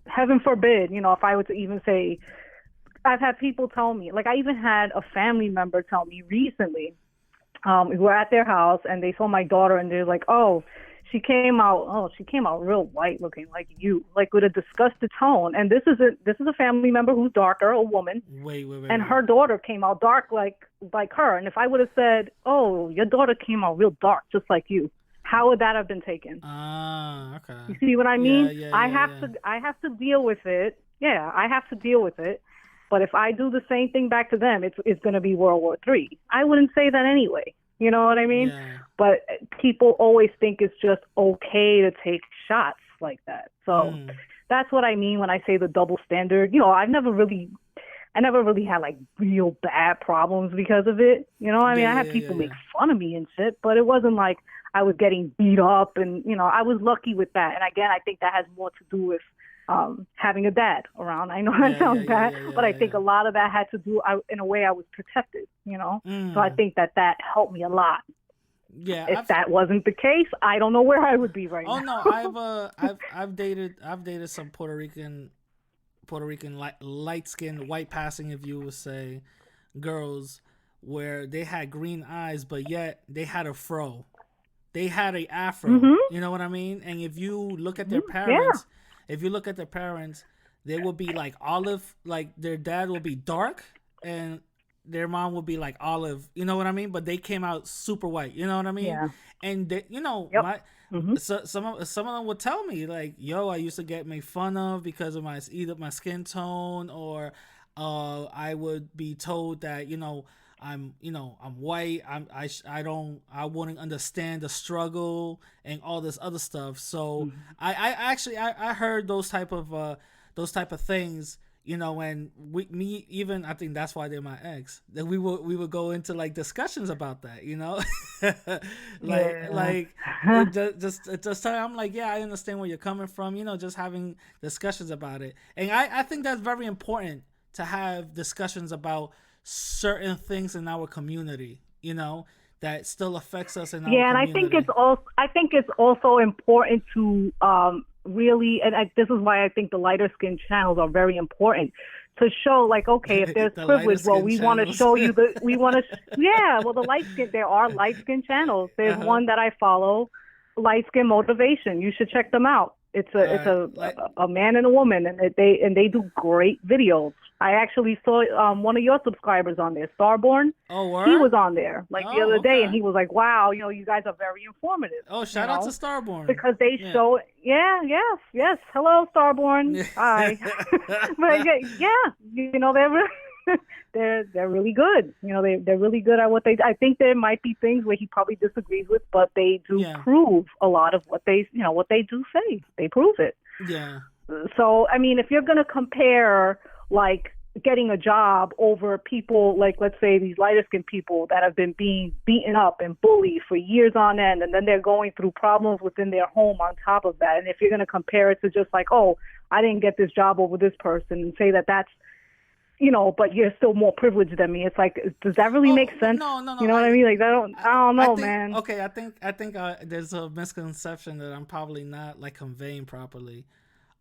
heaven forbid, if I were to even say, I've had people tell me, like I even had a family member tell me recently, we were at their house and they saw my daughter and they're like, she came out real white looking, like you, like with a disgusted tone. And this is a family member who's darker, a woman. Wait. And her daughter came out dark like her. And if I would have said, oh, your daughter came out real dark, just like you, how would that have been taken? Okay. You see what I mean? Yeah, I have to deal with it. Yeah, I have to deal with it. But if I do the same thing back to them, it's going to be World War III. I wouldn't say that anyway. You know what I mean? Yeah. But people always think it's just okay to take shots like that. So that's what I mean when I say the double standard. I never really had like real bad problems because of it. I mean, I had people make fun of me and shit, but it wasn't like I was getting beat up, and I was lucky with that. And again, I think that has more to do with having a dad around. I know that sounds bad, but I think a lot of that had to do, in a way, I was protected, So I think that helped me a lot. Yeah. If that wasn't the case, I don't know where I would be right now. Oh no, I've dated some Puerto Rican light skinned, white passing, if you would say, girls where they had green eyes, but yet they had a fro. They had a afro. You know what I mean? And if you look at their parents. Yeah. If you look at their parents, they will be like olive, like their dad will be dark and their mom will be like olive, you know what I mean? But they came out super white, you know what I mean? Yeah. And they, so, some of them would tell me like, yo, I used to get made fun of because of either my skin tone, or I would be told that, I'm white. I wouldn't understand the struggle and all this other stuff. So I actually heard those type of things, and even I think that's why they're my ex, that we would go into like discussions about that, just I'm like, yeah, I understand where you're coming from, just having discussions about it. And I think that's very important to have discussions about certain things in our community, that still affects us in our community. And I think it's also important to really, and this is why I think the lighter skin channels are very important, to show like, okay, if there's The privilege, well, lighter we skin want to channels. show you yeah, well, the light skin, there are light skin channels. There's one that I follow, Light Skin Motivation. You should check them out. It's a man and a woman, and they do great videos. I actually saw one of your subscribers on there, Starborn. Oh, word? He was on there like the other day, okay. and he was like, "Wow, you guys are very informative." Oh, shout out to Starborn. Because they show, yes. Hello, Starborn. Hi. But they're really good. They're really good at what they. I think there might be things where he probably disagrees with, but they do prove a lot of what they do say. They prove it. Yeah. So I mean, if you're gonna compare like getting a job over people like, let's say, these lighter skinned people that have been being beaten up and bullied for years on end, and then they're going through problems within their home on top of that. And if you're going to compare it to just like, oh, I didn't get this job over this person, and say that's, but you're still more privileged than me. It's like, does that really make sense? No. You know what I mean? Like, I don't know, man. Okay, I think there's a misconception that I'm probably not like conveying properly.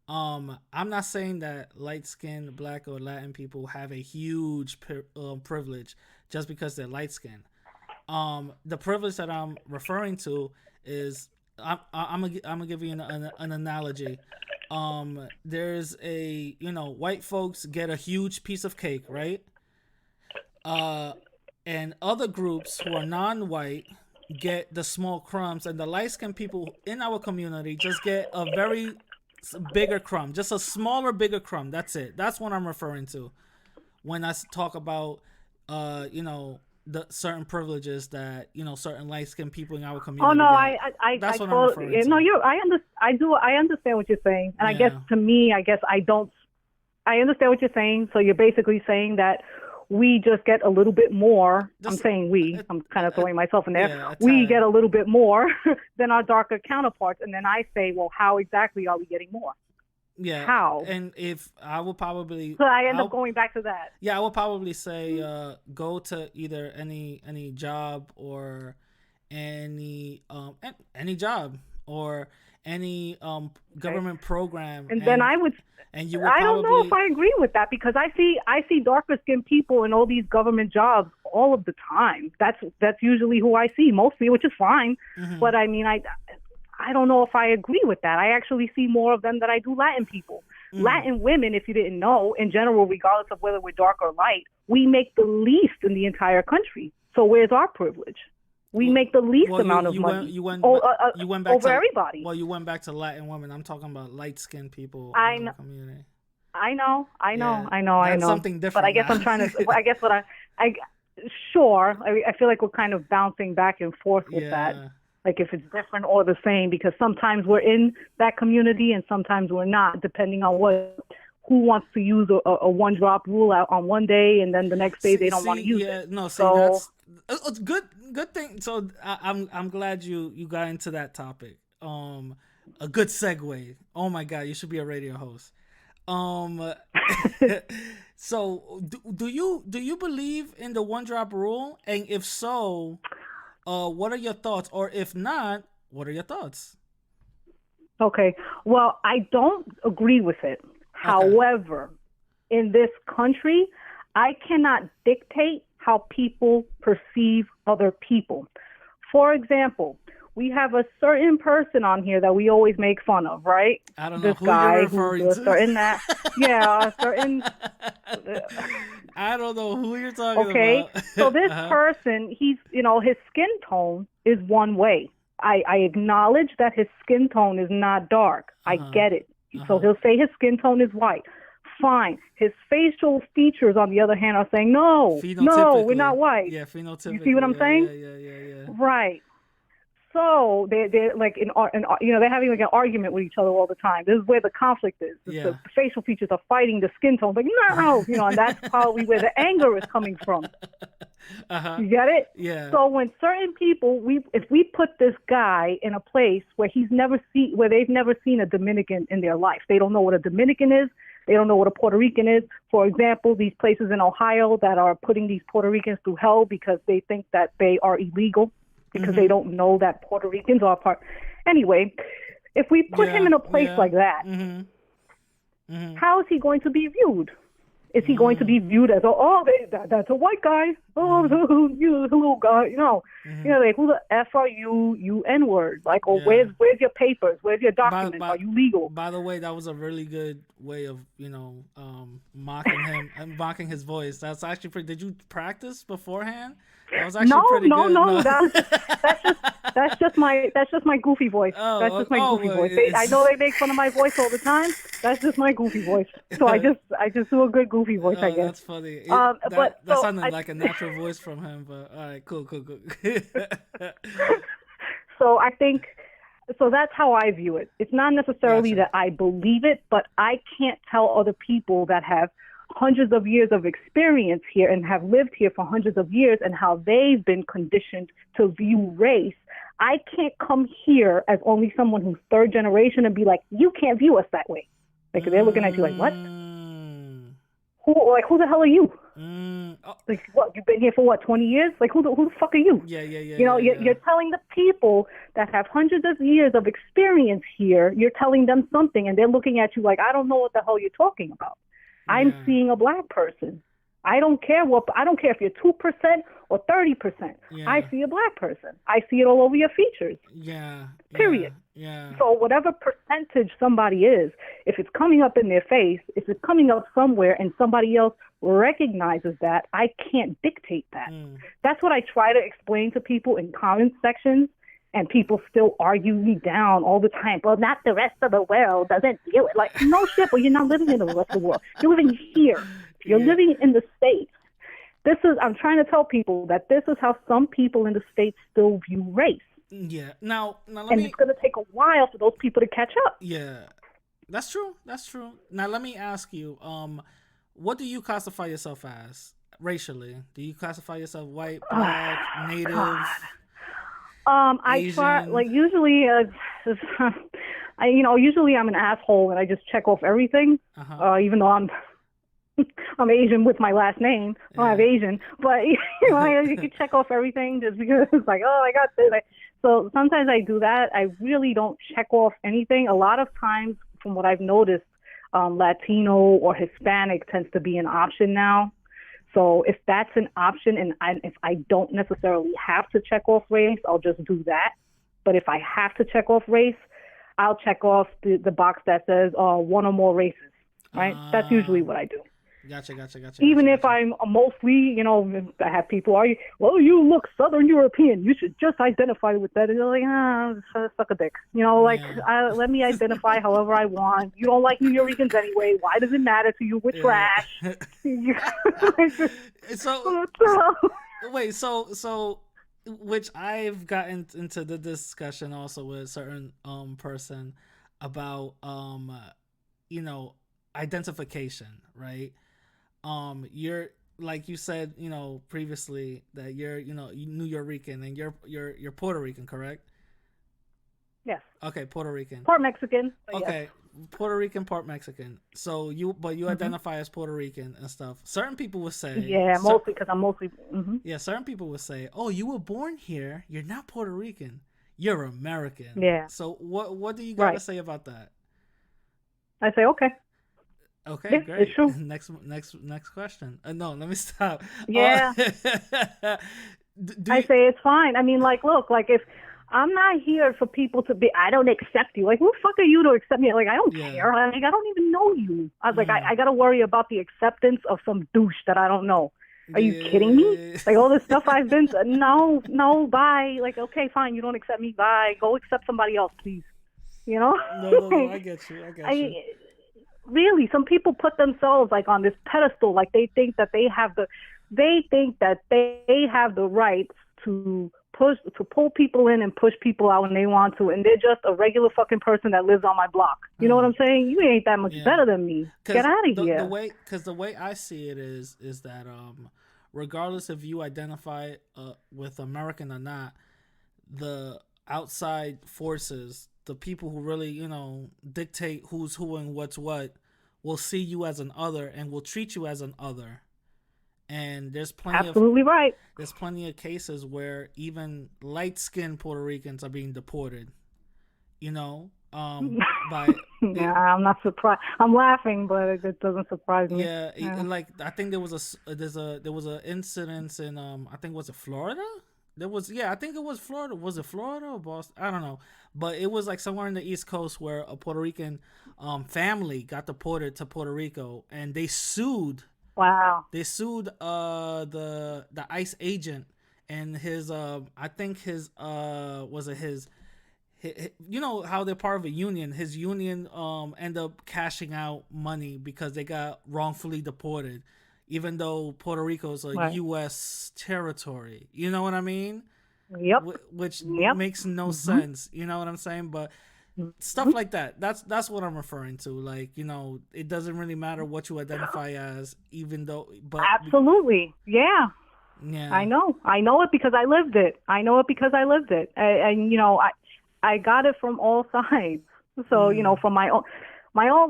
I'm not saying that light-skinned Black or Latin people have a huge privilege just because they're light-skinned. The privilege that I'm referring to is I'm gonna give you an analogy. There's a white folks get a huge piece of cake, right? And other groups who are non-white get the small crumbs, and the light-skinned people in our community just get a very bigger crumb, just a smaller, bigger crumb. That's it. That's what I'm referring to when I talk about, the certain privileges that certain light-skinned people in our community. Oh no, get. That's what I'm referring to. No, I understand what you're saying, and I guess to me, I understand what you're saying. So you're basically saying that we just get a little bit more. I'm saying we. I'm kind of throwing myself in there. Yeah, we get a little bit more than our darker counterparts, and then I say, well, how exactly are we getting more? Yeah. How? And if I will probably, so I end up going back to that. Yeah, I will probably say, go to either any job or any job or any government program, and then I would. And you would I don't know if I agree with that, because I see darker skinned people in all these government jobs all of the time. That's usually who I see mostly, which is fine. Mm-hmm. But I mean, I don't know if I agree with that. I actually see more of them than I do Latin people. Mm. Latin women, if you didn't know, in general, regardless of whether we're dark or light, we make the least in the entire country. So where's our privilege? We make the least amount of money. You went back over everybody. Well, you went back to Latin women. I'm talking about light-skinned people in the community. I know. That's something different. But I guess I'm trying to. I guess I feel like we're kind of bouncing back and forth with that. Like if it's different or the same, because sometimes we're in that community and sometimes we're not, depending on who wants to use a one-drop rule out on one day, and then the next day they don't want to use it. No, that's it's good thing. So I'm glad you got into that topic. A good segue. Oh my God, you should be a radio host. So do you believe in the one-drop rule? And if so, what are your thoughts? Or if not, what are your thoughts? Okay. Well, I don't agree with it. Okay. However, in this country, I cannot dictate how people perceive other people. For example, we have a certain person on here that we always make fun of, right? I don't know this who guy you're referring to. Certain that, yeah, certain. I don't know who you're talking about. Okay, so this person, he's, his skin tone is one way. I acknowledge that his skin tone is not dark. I get it. So he'll say his skin tone is white. Fine. His facial features, on the other hand, are saying, no, we're not white. Yeah, phenotypically. You see what I'm saying? Yeah. Right. So they're like they're having like an argument with each other all the time. This is where the conflict is. The facial features are fighting the skin tone. Like no, and that's probably where the anger is coming from. You get it? Yeah. So when certain people, if we put this guy in a place where they've never seen a Dominican in their life, they don't know what a Dominican is. They don't know what a Puerto Rican is. For example, these places in Ohio that are putting these Puerto Ricans through hell because they think that they are illegal, because they don't know that Puerto Ricans are part. Anyway, if we put him in a place like that, how is he going to be viewed? Is he going to be viewed as, that's a white guy? Oh, you little guy. Like, who the F are you, you N-word? Like, where's your papers? Where's your documents? Are you legal? By the way, that was a really good way of, mocking him and mocking his voice. That's actually pretty. Did you practice beforehand? That was actually pretty good. No. That's just my goofy voice. That's just my goofy voice. I know they make fun of my voice all the time. That's just my goofy voice. So I just do a good goofy voice, I guess. That's funny. That sounded like a natural voice from him. But all right, cool. So I think, that's how I view it. It's not necessarily that I believe it, but I can't tell other people that have hundreds of years of experience here and have lived here for hundreds of years and how they've been conditioned to view race. I can't come here as only someone who's third generation and be like, you can't view us that way. Like, they're looking at you like, what? Who the hell are you? Like, what? You've been here for 20 years? Like, who the fuck are you? Yeah. You're telling the people that have hundreds of years of experience here, you're telling them something, and they're looking at you like, I don't know what the hell you're talking about. Yeah. I'm seeing a black person. I don't care if you're 2% or 30%. Yeah. I see a black person. I see it all over your features. Yeah. Period. Yeah. So whatever percentage somebody is, if it's coming up in their face, if it's coming up somewhere and somebody else recognizes that, I can't dictate that. That's what I try to explain to people in comment sections, and people still argue me down all the time. Well, not the rest of the world doesn't do it. Like, no shit, but you're not living in the rest of the world. You're living here. You're living in the States. I'm trying to tell people that this is how some people in the States still view race. Yeah. Now it's going to take a while for those people to catch up. Yeah. That's true. Now let me ask you, what do you classify yourself as racially? Do you classify yourself white, black, native? God. I try, like, usually, usually I'm an asshole and I just check off everything, even though I'm Asian with my last name. Yeah. I'm Asian, but you can check off everything just because it's like, I got this. So sometimes I do that. I really don't check off anything. A lot of times, from what I've noticed, Latino or Hispanic tends to be an option now. So if that's an option, and if I don't necessarily have to check off race, I'll just do that. But if I have to check off race, I'll check off the box that says one or more races. Right? That's usually what I do. Gotcha. Even if I'm mostly, I have people argue, well, you look Southern European. You should just identify with that. And they're like, suck a dick. Let me identify however I want. You don't like New Yorkers anyway. Why does it matter to you? We're trash. So which I've gotten into the discussion also with a certain person about, identification, right? You're, like you said, previously, that you're, New Yorican, and you're Puerto Rican, correct? Yes. Okay, Puerto Rican. Part Mexican. Okay, yes. Puerto Rican, part Mexican. So you identify as Puerto Rican and stuff. Certain people would say. Yeah, mostly because I'm mostly. Yeah, certain people would say, "Oh, you were born here. You're not Puerto Rican. You're American." Yeah. So what do you got to say about that? I say okay. Okay, yeah, great. It's true. Next question. No, let me stop. Yeah. I say it's fine. I mean, look, if I'm not here for people to be, I don't accept you. Like, who the fuck are you to accept me? Like, I don't care. Like, I don't even know you. I was like, I got to worry about the acceptance of some douche that I don't know. Are you kidding me? Like, all this stuff I've been to, no, bye. Like, okay, fine, you don't accept me, bye. Go accept somebody else, please. No, I get you. Really, some people put themselves on this pedestal, like they think that they have the rights to pull people in and push people out when they want to, and they're just a regular fucking person that lives on my block. You know what I'm saying? You ain't that much better than me. Get out of here. The way I see it is that regardless if you identify with American or not, the outside forces, the people who really, dictate who's who and what's what, will see you as an other and will treat you as an other. And there's plenty There's plenty of cases where even light-skinned Puerto Ricans are being deported, by Yeah, I'm not surprised. I'm laughing, but it doesn't surprise me. Yeah, Yeah. like I think there was a incident in I think was it Florida? There was I think it was Florida. Was it Florida or Boston? I don't know, but it was like somewhere in the East Coast where a Puerto Rican family got deported to Puerto Rico, and Wow. they sued the ICE agent and his I think his was it his you know how they're part of a union. His union end up cashing out money because they got wrongfully deported, even though Puerto Rico is a Right. U.S. territory. You know what I mean? Yep. Which Yep. makes no sense. You know what I'm saying? But stuff like that. That's what I'm referring to. Like, you know, it doesn't really matter what you identify as, even though. But Absolutely. Yeah. yeah, I know it because I lived it. And you know, I got it from all sides. So, you know, from my own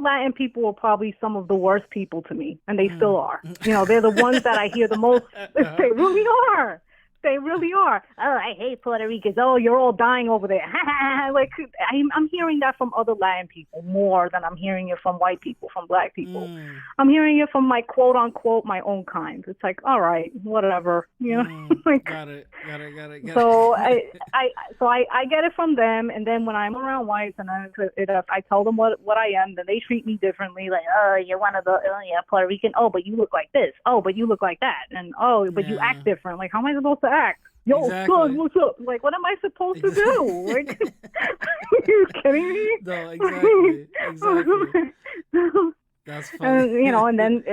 Latin people were probably some of the worst people to me, and they still are. You know, they're the ones that I hear the most. They really are. They really are. Oh, I hate Puerto Ricans. Oh, you're all dying over there. Like, I'm hearing that from other Latin people more than I'm hearing it from white people, from black people. I'm hearing it from my quote unquote my own kind. It's like, all right, whatever, you know. Like, got it. so I get it from them, and then when I'm around whites and I tell them what I am, then they treat me differently. Like, oh, you're one of the Puerto Rican. Oh, but you look like this. Oh, but you look like that. And oh, but you act different. Like, how am I supposed to act? Yo, Exactly. son, what's up? Like, what am I supposed to do? Like, are you kidding me? No, exactly. That's funny. And, you know, and then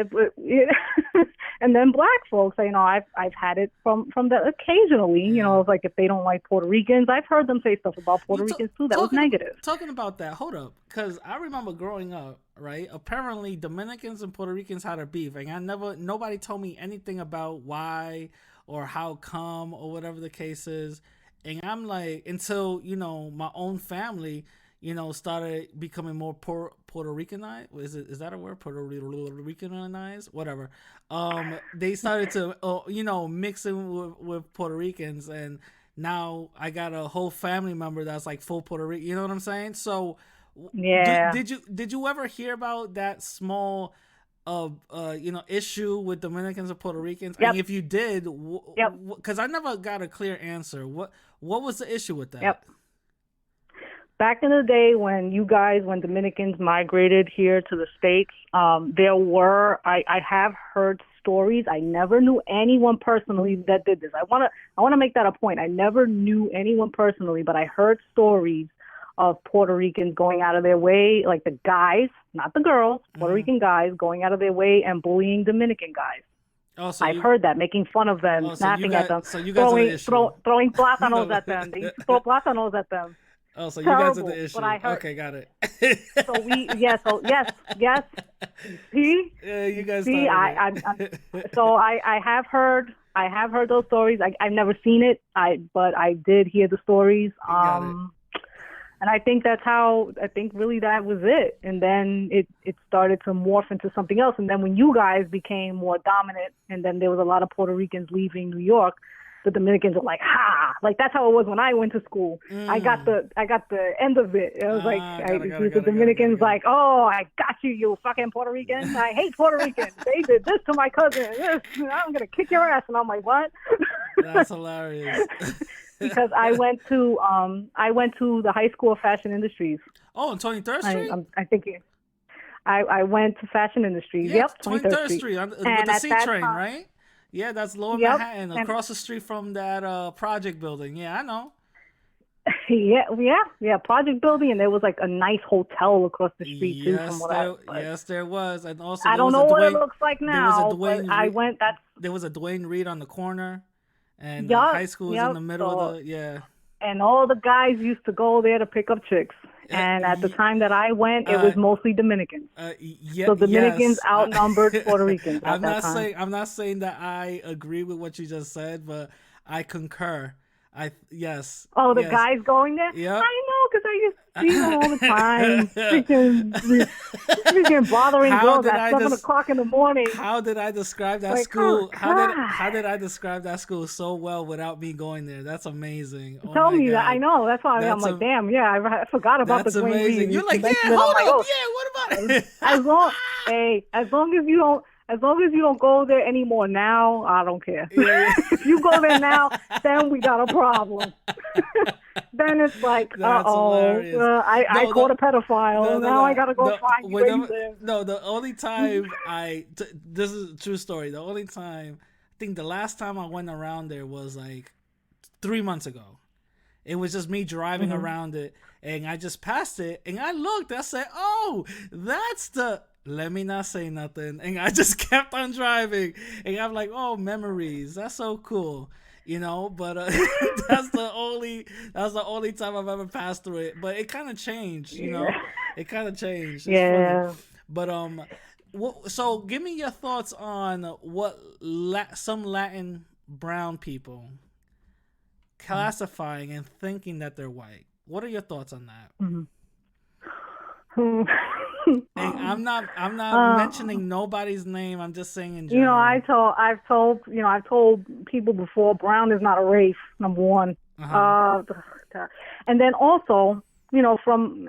and then black folks, you know, I've had it from that occasionally. You know, like if they don't like Puerto Ricans, I've heard them say stuff about Puerto Ricans too that was negative. Talking about that, hold up, because I remember growing up, right? Apparently, Dominicans and Puerto Ricans had a beef, and nobody told me anything about why or how come or whatever the case is. And I'm like, until, you know, my own family, you know, started becoming more Puerto Ricanized. Is that a word? Puerto Ricanized? Whatever. They started to, you know, mix in with Puerto Ricans, and now I got a whole family member that's like full Puerto Rican. You know what I'm saying? So, yeah. Did you ever hear about that small you know, issue with Dominicans and Puerto Ricans? Yep. And if you did, Yep. Because I never got a clear answer. What was the issue with that? Yep. Back in the day when Dominicans migrated here to the States, I have heard stories. I never knew anyone personally that did this. I want to make that a point. I never knew anyone personally, but I heard stories of Puerto Ricans going out of their way, like the guys, not the girls, Puerto Rican guys going out of their way and bullying Dominican guys. Oh, so I've heard that, making fun of them, snapping at them, so you guys throwing plátanos at them. They used to throw plátanos at them. Oh, so Terrible, you guys are the issue. but I heard, okay, got it. Yes. See? Yeah, you guys. See, I have heard those stories. I've never seen it. But I did hear the stories. And I think really that was it. And then it started to morph into something else. And then when you guys became more dominant, and then there was a lot of Puerto Ricans leaving New York, the Dominicans were like, ha! Like that's how it was when I went to school. I got the end of it. It was the Dominicans like, oh, I got you, you fucking Puerto Rican. I hate Puerto Ricans. They did this to my cousin. I'm gonna kick your ass. And I'm like, what? That's hilarious. Because I went to the High School of Fashion Industries. Oh, on 23rd Street? I think I went to Fashion Industries. Yeah, yep, 23rd Street with the C train, right? Yeah, that's Lower Manhattan, across the street from that project building. Yeah, I know. Yeah, project building, and there was like a nice hotel across the street too. Yes, there was, and also I don't know what it looks like now. But I went. There was a Dwayne Reed on the corner, and high school was in the middle of the And all the guys used to go there to pick up chicks. And at the time that I went, it was mostly Dominicans. So Dominicans outnumbered Puerto Ricans at that time. I'm not saying that I agree with what you just said, but I concur. Yes. Oh, the guys going there? Yep. I know, because I see them all the time. Freaking bothering girls at 7 o'clock in the morning. How did I describe that Like, school? oh, God. How did I describe that school so well without me going there? That's amazing. Oh Tell my me that. God. I know. That's why I'm like, damn, yeah, I forgot about the That's Dwayne amazing. Reed. You're like, yeah, mentioned it. I'm hold like, up, oh, yeah, what about it? as long as you don't go there anymore now, I don't care. Yeah. If you go there now, then we got a problem. Then it's like, That's hilarious. I caught a pedophile. Now I gotta go find you where you live. No, the only time this is a true story. The only time, I think the last time I went around there was like 3 months ago. It was just me driving around it, and I just passed it, and I looked. I said, "Oh, that's the." Let me not say nothing, and I just kept on driving, and I'm like, "Oh, memories. That's so cool." You know, but that's the only time I've ever passed through it. But it kind of changed, you know. It kind of changed. It's funny. But so give me your thoughts on what some Latin brown people classifying and thinking that they're white. What are your thoughts on that? And I'm not mentioning nobody's name. I'm just saying in general. I've told people before, brown is not a race, number one. And then also, from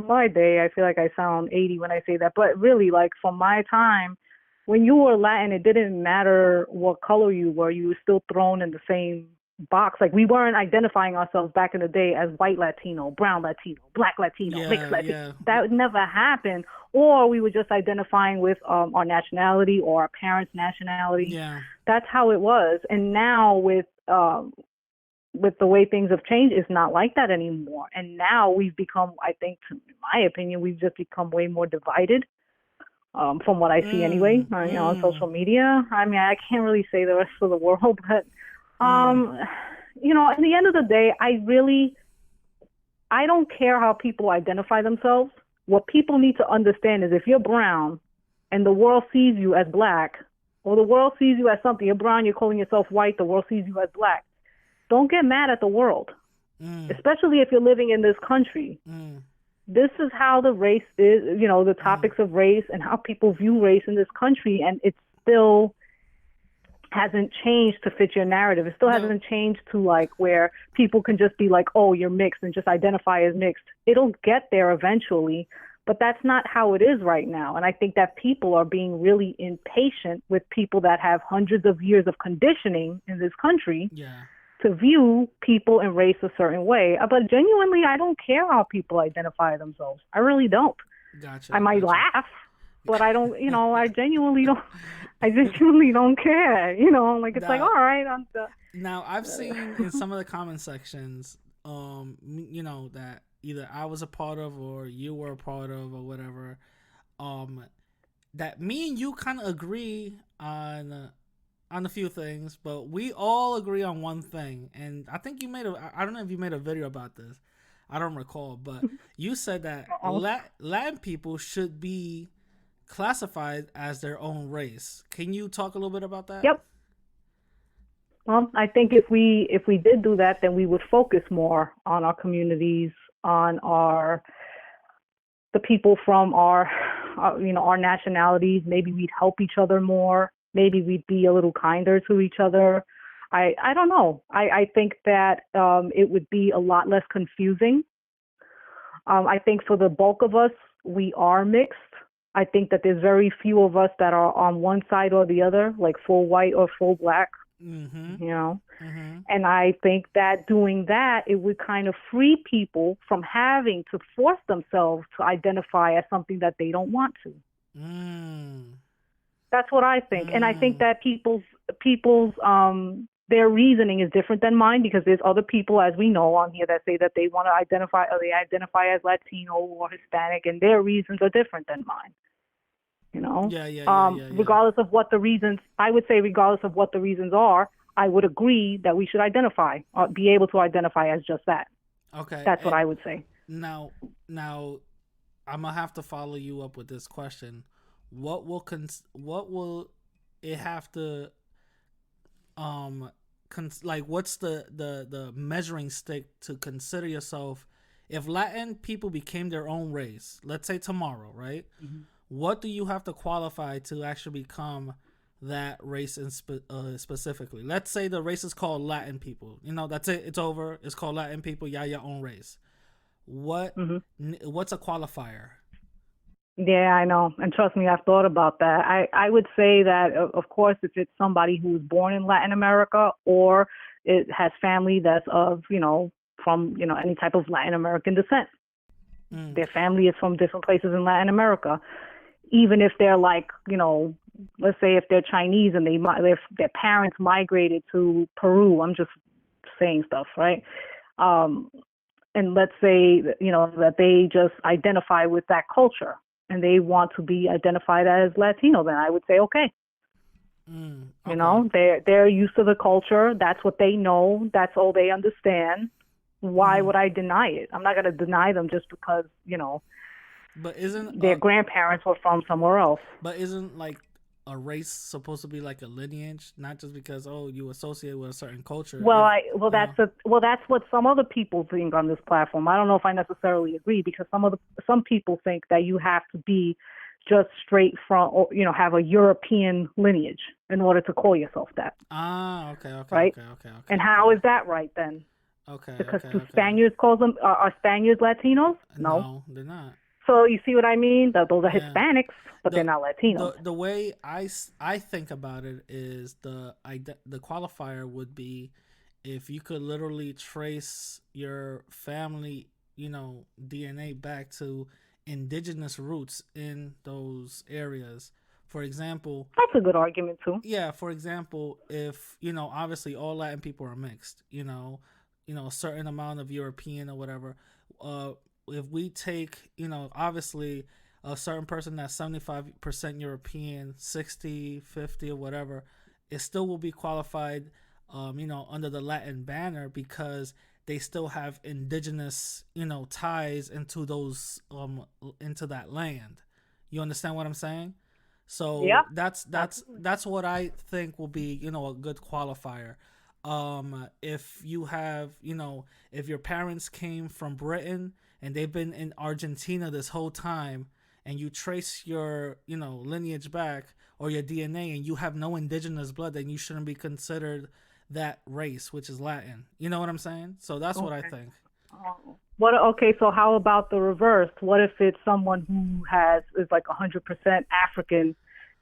my day, I feel like I sound 80 when I say that, but really, like, from my time, when you were Latin, it didn't matter what color you were still thrown in the same box. Like, we weren't identifying ourselves back in the day as white Latino, brown Latino, black Latino, mixed Latino. Yeah. That never happened. Or we were just identifying with our nationality or our parents' nationality. Yeah. That's how it was. And now with the way things have changed, it's not like that anymore. And now we've become, I think, in my opinion, we've just become way more divided. From what I see anyway, on social media. I mean, I can't really say the rest of the world, but at the end of the day, I don't care how people identify themselves. What people need to understand is if you're brown and the world sees you as black, or the world sees you as something, you're brown, you're calling yourself white, the world sees you as black. Don't get mad at the world, especially if you're living in this country. This is how the race is, the topics of race and how people view race in this country, and it still hasn't changed to fit your narrative. It still hasn't changed to, like, where people can just be like, oh, you're mixed, and just identify as mixed. It'll get there eventually, but that's not how it is right now. And I think that people are being really impatient with people that have hundreds of years of conditioning in this country. Yeah. To view people and race a certain way. But genuinely, I don't care how people identify themselves. I really don't. Gotcha. I might laugh, but I don't, I genuinely don't care. Like, it's like, all right. Now, I've seen in some of the comment sections, that either I was a part of or you were a part of or whatever, that me and you kind of agree on a few things, but we all agree on one thing. And I think I don't know if you made a video about this. I don't recall, but you said that Latin people should be classified as their own race. Can you talk a little bit about that? Yep. Well, I think if we did do that, then we would focus more on our communities, on the people from our nationalities. Maybe we'd help each other more. Maybe we'd be a little kinder to each other. I don't know. I think that it would be a lot less confusing. I think for the bulk of us, we are mixed. I think that there's very few of us that are on one side or the other, like full white or full black. And I think that doing that, it would kind of free people from having to force themselves to identify as something that they don't want to. That's what I think. And I think that people's their reasoning is different than mine, because there's other people, as we know on here, that say that they want to identify, or they identify as Latino or Hispanic, and their reasons are different than mine. Regardless of what the reasons, I would say regardless of what the reasons are, I would agree that we should identify, or be able to identify as just that. Okay. That's what I would say. Now, I'm going to have to follow you up with this question. What will it have to, what's the measuring stick to consider yourself if Latin people became their own race, let's say tomorrow, right? Mm-hmm. What do you have to qualify to actually become that race specifically? Let's say the race is called Latin people. That's it. It's over. It's called Latin people. Yeah, your own race. What's a qualifier? Yeah, I know. And trust me, I've thought about that. I would say that, of course, if it's somebody who was born in Latin America or it has family that's from, any type of Latin American descent. Their family is from different places in Latin America. Even if they're like, let's say if they're Chinese and their parents migrated to Peru, I'm just saying stuff, right? And let's say, that they just identify with that culture and they want to be identified as Latino, then I would say, okay. Okay. They're used to the culture. That's what they know. That's all they understand. Why would I deny it? I'm not going to deny them just because, but isn't their grandparents were from somewhere else. But isn't like a race supposed to be like a lineage, not just because you associate with a certain culture? That's what some other people think on this platform. I don't know if I necessarily agree, because some people think that you have to be just straight from, or, have a European lineage in order to call yourself that. Okay. Right? Okay. And how is that right then? Okay. Because Spaniards call them, are Spaniards Latinos? No, they're not. So you see what I mean? Those are Hispanics, but they're not Latinos. The way I think about it is the qualifier would be if you could literally trace your family, DNA back to indigenous roots in those areas. For example, that's a good argument too. Yeah, for example, if obviously all Latin people are mixed, a certain amount of European or whatever. If we take, obviously a certain person that's 75% European, 60, 50 or whatever, it still will be qualified, under the Latin banner, because they still have indigenous, ties into those, into that land. You understand what I'm saying? So yeah, that's what I think will be, a good qualifier. If you have, if your parents came from Britain and they've been in Argentina this whole time, and you trace your, lineage back or your DNA, and you have no indigenous blood, then you shouldn't be considered that race, which is Latin. You know what I'm saying? So that's what I think. So how about the reverse? What if it's someone who is like 100% African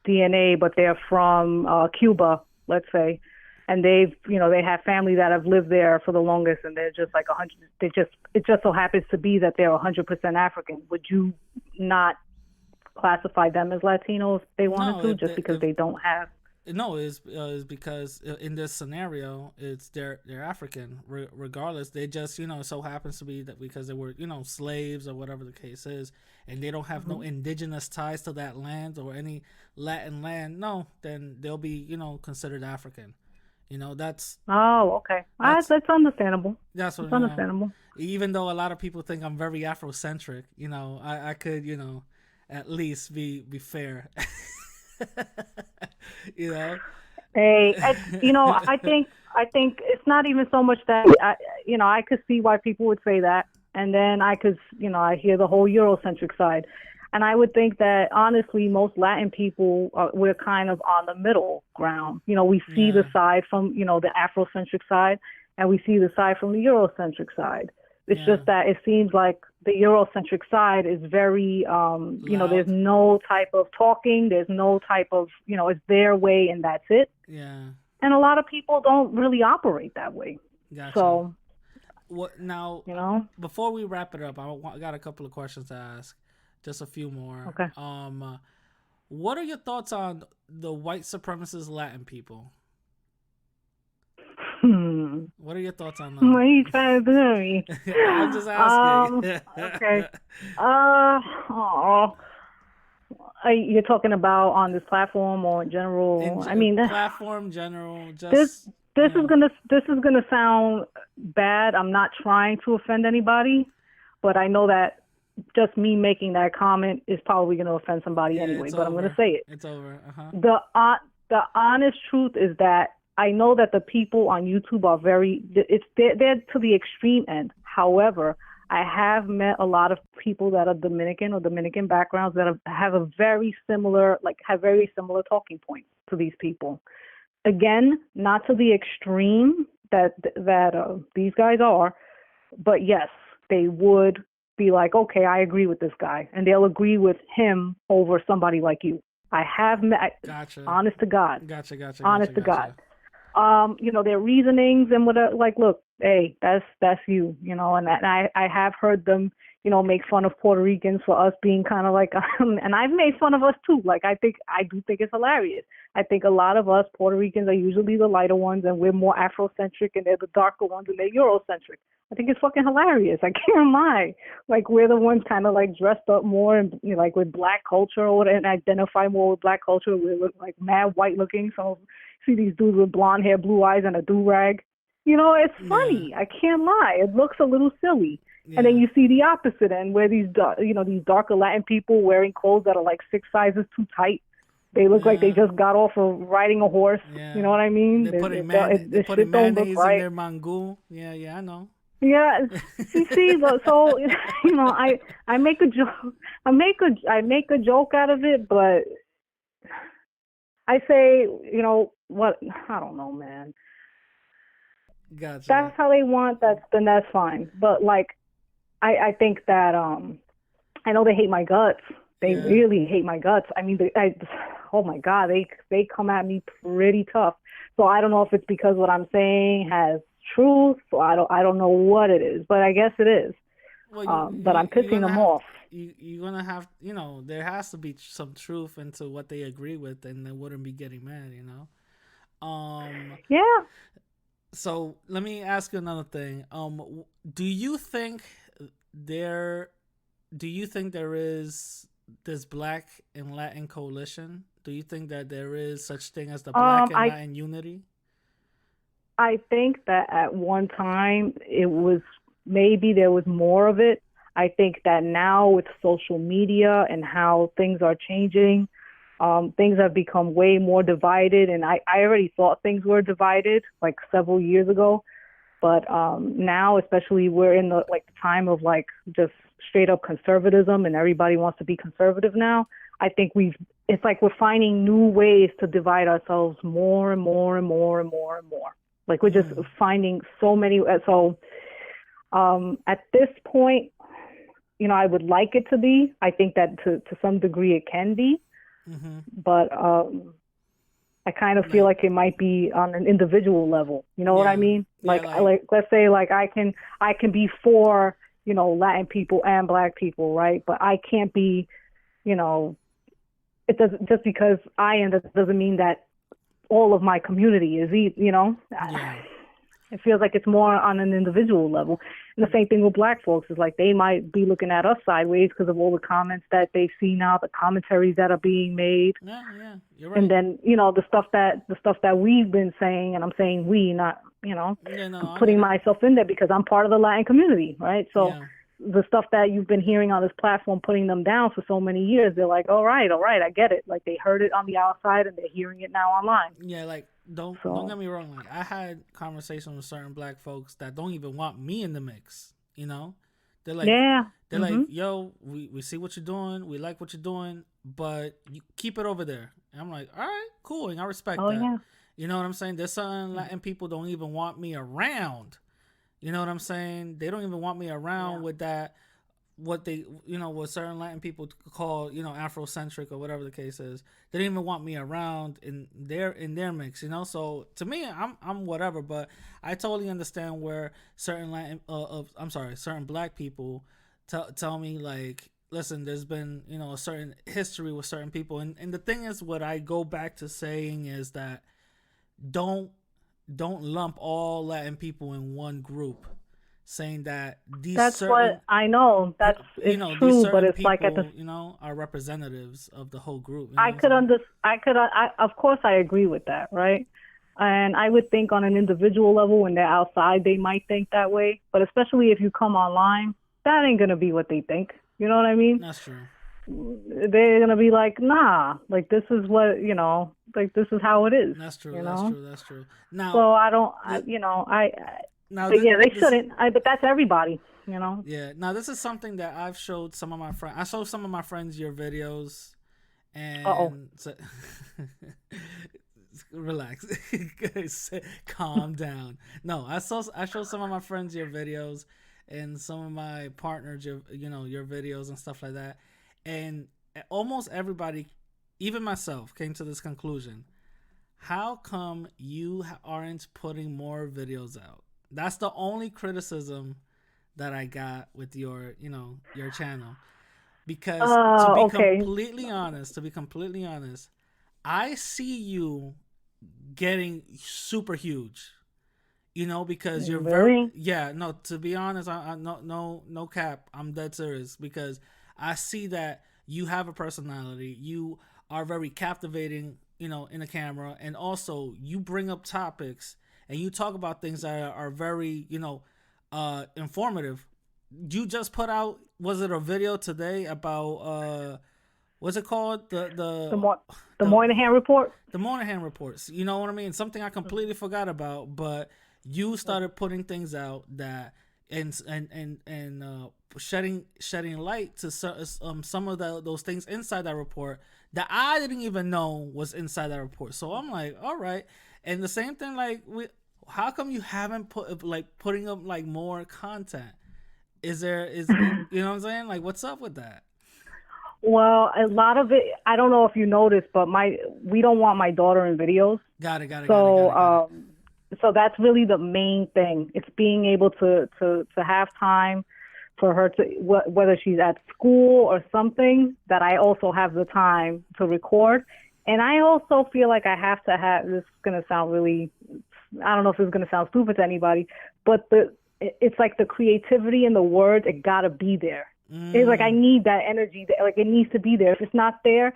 DNA, but they're from Cuba, let's say, and they have family that have lived there for the longest, and they're just like 100. It just so happens to be that they're 100% African. Would you not classify them as Latinos if they wanted to, because they don't have? No, is because in this scenario, it's they're African regardless. They just so happens to be that because they were slaves or whatever the case is, and they don't have no indigenous ties to that land or any Latin land. No, then they'll be considered African. That's okay. That's understandable. That's what understandable. Even though a lot of people think I'm very Afrocentric, I could at least be fair. Hey, I think it's not even so much that I could see why people would say that, and then I could I hear the whole Eurocentric side, and I would think that honestly most Latin people we're kind of on the middle ground. We see the side from the Afrocentric side, and we see the side from the Eurocentric side. It's just that it seems like the Eurocentric side is very, there's no type of talking. There's no type of, it's their way and that's it. Yeah. And a lot of people don't really operate that way. Gotcha. So, what now? Before we wrap it up, I got a couple of questions to ask. Just a few more. Okay. What are your thoughts on the white supremacist Latin people? What are your thoughts on that? What are you trying to do me? I'm just asking. Okay. You're talking about on this platform or in general? Platform, general. Just this is gonna sound bad. I'm not trying to offend anybody, but I know that just me making that comment is probably going to offend somebody anyway. But I'm going to say it. It's over. The honest truth is that I know that the people on YouTube are they're to the extreme end. However, I have met a lot of people that are Dominican or Dominican backgrounds that have a very similar, have very similar talking points to these people. Again, not to the extreme that these guys are, but yes, they would be like, okay, I agree with this guy, and they'll agree with him over somebody like you. I have met, Gotcha. honest to God. Gotcha. Honest to God. Their reasonings and whatever, look, hey, that's you, and I have heard them, make fun of Puerto Ricans for us being kind of and I've made fun of us too. I do think it's hilarious. I think a lot of us Puerto Ricans are usually the lighter ones, and we're more Afrocentric, and they're the darker ones, and they're Eurocentric. I think it's fucking hilarious. I can't lie. We're the ones kind of dressed up more and with black culture or whatever, and identify more with black culture. We're mad white looking. So see these dudes with blonde hair, blue eyes, and a do-rag. It's funny. Yeah. I can't lie. It looks a little silly. Yeah. And then you see the opposite end where these darker Latin people wearing clothes that are 6 sizes too tight. They look like they just got off of riding a horse. Yeah. You know what I mean? They're putting mayonnaise in their mangú. Yeah, I know. Yeah, see, so I make a joke. I make a joke out of it, but I say, what? I don't know, man. Gotcha. That's how they want. Then that's fine. But I think that I know they hate my guts. They really hate my guts. I mean, oh my God, they come at me pretty tough. So I don't know if it's because what I'm saying has truth. So I don't know what it is, but I guess it is. Well, but I'm pissing them off. You're gonna have, there has to be some truth into what they agree with, and they wouldn't be getting mad, Yeah. So let me ask you another thing. Do you think there is this Black and Latin coalition? Do you think that there is such thing as the Black and Latin unity? I think that at one time maybe there was more of it. I think that now with social media and how things are changing, things have become way more divided. And I already thought things were divided several years ago. But now, especially, we're in the time of just straight up conservatism, and everybody wants to be conservative now. I think it's we're finding new ways to divide ourselves more and more and more and more and more. We're just finding so many. So at this point, I would like it to be. I think that to some degree it can be. Mm-hmm. But I kind of feel it might be on an individual level. You know what I mean? Let's say I can be for Latin people and Black people, right? But I can't be, it doesn't, just because I am, that doesn't mean that all of my community is, Yeah. It feels like it's more on an individual level. And the same thing with Black folks is they might be looking at us sideways because of all the comments that they see now, the commentaries that are being made. Yeah, you're right. And then, the stuff that we've been saying, and I'm saying we, not, I'm putting myself in there because I'm part of the Latin community, right? So the stuff that you've been hearing on this platform, putting them down for so many years, they're like, all right, I get it. They heard it on the outside and they're hearing it now online. Yeah, don't get me wrong. I had conversations with certain Black folks that don't even want me in the mix. They're like, they're like, yo, we see what you're doing, we like what you're doing, but you keep it over there. And I'm like, all right, cool, and I respect that. Yeah. You know what I'm saying? There's certain Latin people don't even want me around. You know what I'm saying? They don't even want me around with that. What they, what certain Latin people call, Afrocentric or whatever the case is. They don't even want me around in their mix, So to me, I'm whatever, but I totally understand where certain certain Black people tell me listen, there's been, a certain history with certain people, and the thing is, what I go back to saying is that don't lump all Latin people in one group. Saying that that's what I know. That's true, but it's people, at the are representatives of the whole group. Of course, I agree with that, right? And I would think on an individual level, when they're outside, they might think that way. But especially if you come online, that ain't gonna be what they think. You know what I mean? That's true. They're gonna be like, nah, this is what this is how it is. That's true. That's true. Now, so I don't, Now, but they shouldn't. But that's everybody. you know. Yeah. Now this is something that I've showed some of my friends. I showed some of my friends your videos, and so, relax, guys, calm down. No, I showed some of my friends your videos, and some of my partners your videos and stuff like that, and almost everybody, even myself, came to this conclusion. How come you aren't putting more videos out? That's the only criticism that I got with your channel. Because Okay. to be completely honest, I see you getting super huge. Because you're Really? no, to be honest, I no cap, I'm dead serious, because I see that you have a personality. You are very captivating, in the camera, and also you bring up topics and you talk about things that are very, informative. You just put out, was it a video today about what's it called, The Moynihan report. the Moynihan reports? You know what I mean? Something I completely forgot about, but you started putting things out that and shedding light to some of those things inside that report that I didn't even know was inside that report. So I'm like, all right. And the same thing, like, how come you haven't putting up like more content? Is you know what I'm saying? Like, what's up with that? Well, a lot of it, I don't know if you noticed, but we don't want my daughter in videos. Got it. So that's really the main thing. It's being able to have time for her to, whether she's at school or something, that I also have the time to record. And I also feel like I have to have, this is going to sound really, I don't know if it's going to sound stupid to anybody, but it's like the creativity and the words, it got to be there. It's like I need that energy. Like, it needs to be there. If it's not there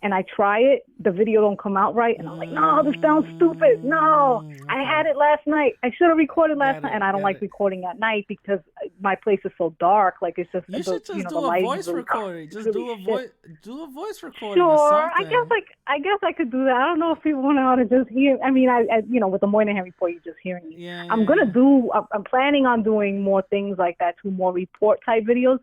and I try it, the video don't come out right. And I'm like, no, this sounds stupid. No, I had it last night. I should have recorded last night. And I don't like recording at night because my place is so dark. Like, it's just, you should just do a voice recording. Just do a voice recording. Sure, I guess I could do that. I don't know if people want to know how to just hear. I mean, I with the Moynihan report, you're just hearing me. Yeah, I'm planning on doing more things like that, too, more report type videos.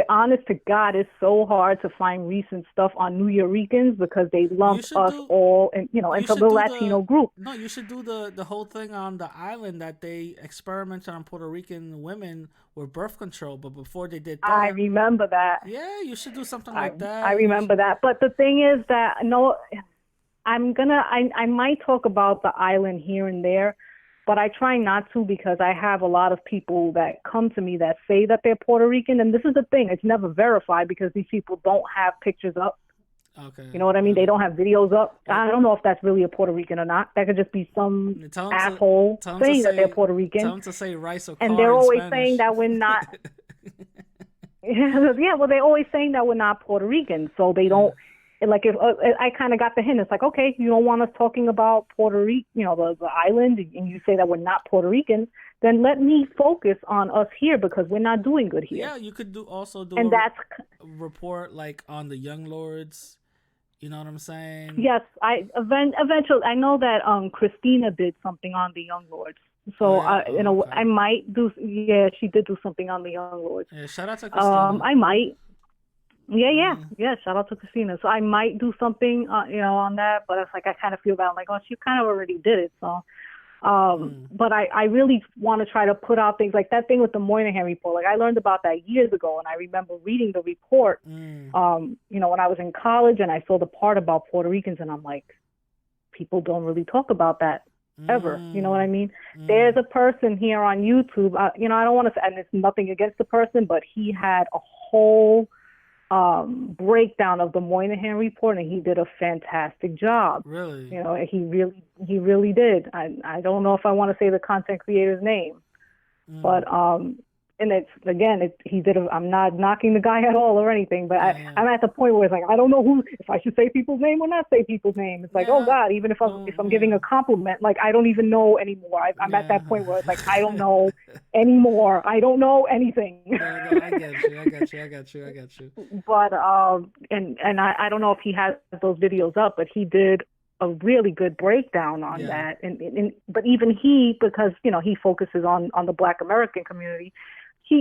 Honest to God, it's so hard to find recent stuff on New Yorkers because they lump us all into the Latino group. No, you should do the whole thing on the island that they experimented on Puerto Rican women with birth control, but before they did that, I remember that. Yeah, you should do something like that. I remember that. But the thing is that I might talk about the island here and there, but I try not to because I have a lot of people that come to me that say that they're Puerto Rican. And this is the thing. It's never verified because these people don't have pictures up. Okay. You know what I mean? They don't have videos up. I don't know if that's really a Puerto Rican or not. That could just be some asshole saying that they're Puerto Rican. Tell them to say rice or and they're always saying that we're not. Yeah, well, they're always saying that we're not Puerto Rican. So they don't. Like, if I kind of got the hint, it's like, okay, you don't want us talking about Puerto Rico, the island, and you say that we're not Puerto Ricans, then let me focus on us here because we're not doing good here. Yeah, you could do that's a report like on the Young Lords. You know what I'm saying? Yes, eventually I know that Christina did something on the Young Lords. So okay. I might do. Yeah, she did do something on the Young Lords. Yeah, shout out to Christina. I might. Yeah. Shout out to Christina. So I might do something, on that, but it's like I kind of feel bad. I'm like, oh, she kind of already did it. So, but I really want to try to put out things like that thing with the Moynihan report. Like, I learned about that years ago, and I remember reading the report, when I was in college, and I saw the part about Puerto Ricans, and I'm like, people don't really talk about that ever. You know what I mean? There's a person here on YouTube. I don't want to say, and it's nothing against the person, but he had a whole breakdown of the Moynihan report, and he did a fantastic job. Really? He really did. I don't know if I want to say the content creator's name, but and it's he did. I'm not knocking the guy at all or anything, but I'm at the point where it's like I don't know if I should say people's name or not say people's name. It's like, oh God, even if I'm giving a compliment, like I don't even know anymore. I'm at that point where it's like I don't know anymore. I don't know anything. I got you. But and I don't know if he has those videos up, but he did a really good breakdown on that. And but even he, because he focuses on the Black American community.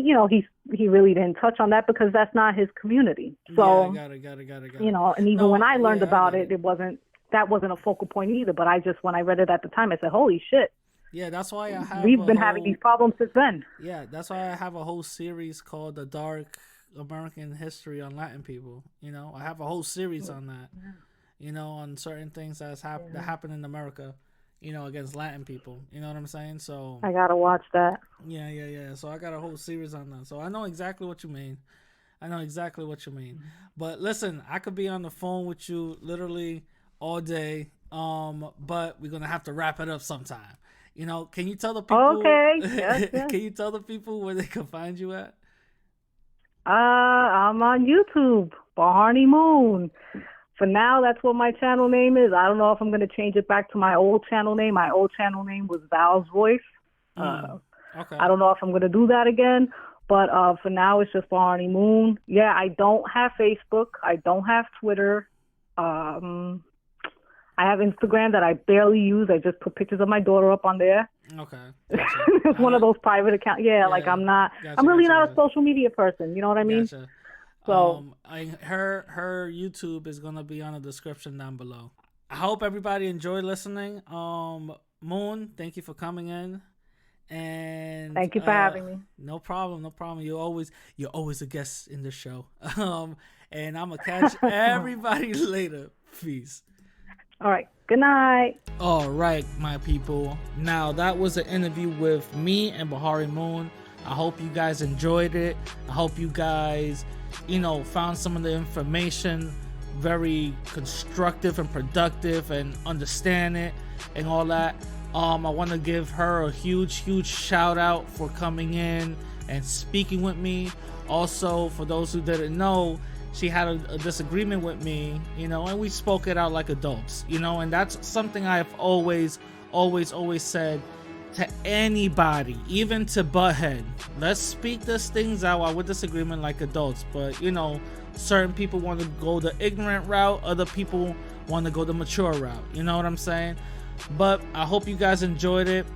he really didn't touch on that because that's not his community. So got it. And even when I learned about it, that wasn't a focal point either. But when I read it at the time, I said, "Holy shit!" Yeah, that's why we've been having these problems since then. Yeah, that's why I have a whole series called "The Dark American History on Latin People." I have a whole series on that. On certain things that happened in America. Against Latin people. You know what I'm saying? So I gotta watch that. Yeah. So I got a whole series on that. So I know exactly what you mean. But listen, I could be on the phone with you literally all day. But we're gonna have to wrap it up sometime. Can you tell the people? Okay. Yes. Can you tell the people where they can find you at? I'm on YouTube, Bharani Moon. For now, that's what my channel name is. I don't know if I'm going to change it back to my old channel name. My old channel name was Val's Voice. Okay. I don't know if I'm going to do that again. But for now, it's just Bharani Moon. Yeah, I don't have Facebook. I don't have Twitter. I have Instagram that I barely use. I just put pictures of my daughter up on there. Okay. Gotcha. It's one of those private accounts. Yeah, like I'm not. I'm really not a social media person. You know what I mean? Gotcha. So her YouTube is gonna be on the description down below. I hope everybody enjoyed listening. Moon, thank you for coming in, and thank you for having me. No problem. You're always a guest in the show. And I'm gonna catch everybody later. Peace. All right. Good night. All right, my people. Now that was an interview with me and Bharani Moon. I hope you guys enjoyed it. I hope you guys found some of the information very constructive and productive and understand it and all that. I want to give her a huge shout out for coming in and speaking with me. Also, for those who didn't know, she had a disagreement with me, and we spoke it out like adults, and that's something I've always said to anybody, even to butthead. Let's speak these things out with disagreement like adults. But certain people want to go the ignorant route, other people want to go the mature route. You know what I'm saying? But I hope you guys enjoyed it.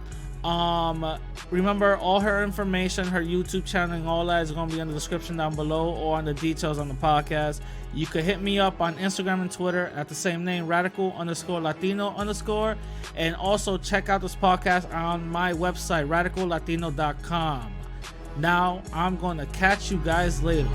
Remember, all her information, her YouTube channel and all that is going to be in the description down below or on the details on the podcast. You could hit me up on Instagram and Twitter at the same name, radical_Latino_. And also check out this podcast on my website, radicallatino.com. Now, I'm going to catch you guys later.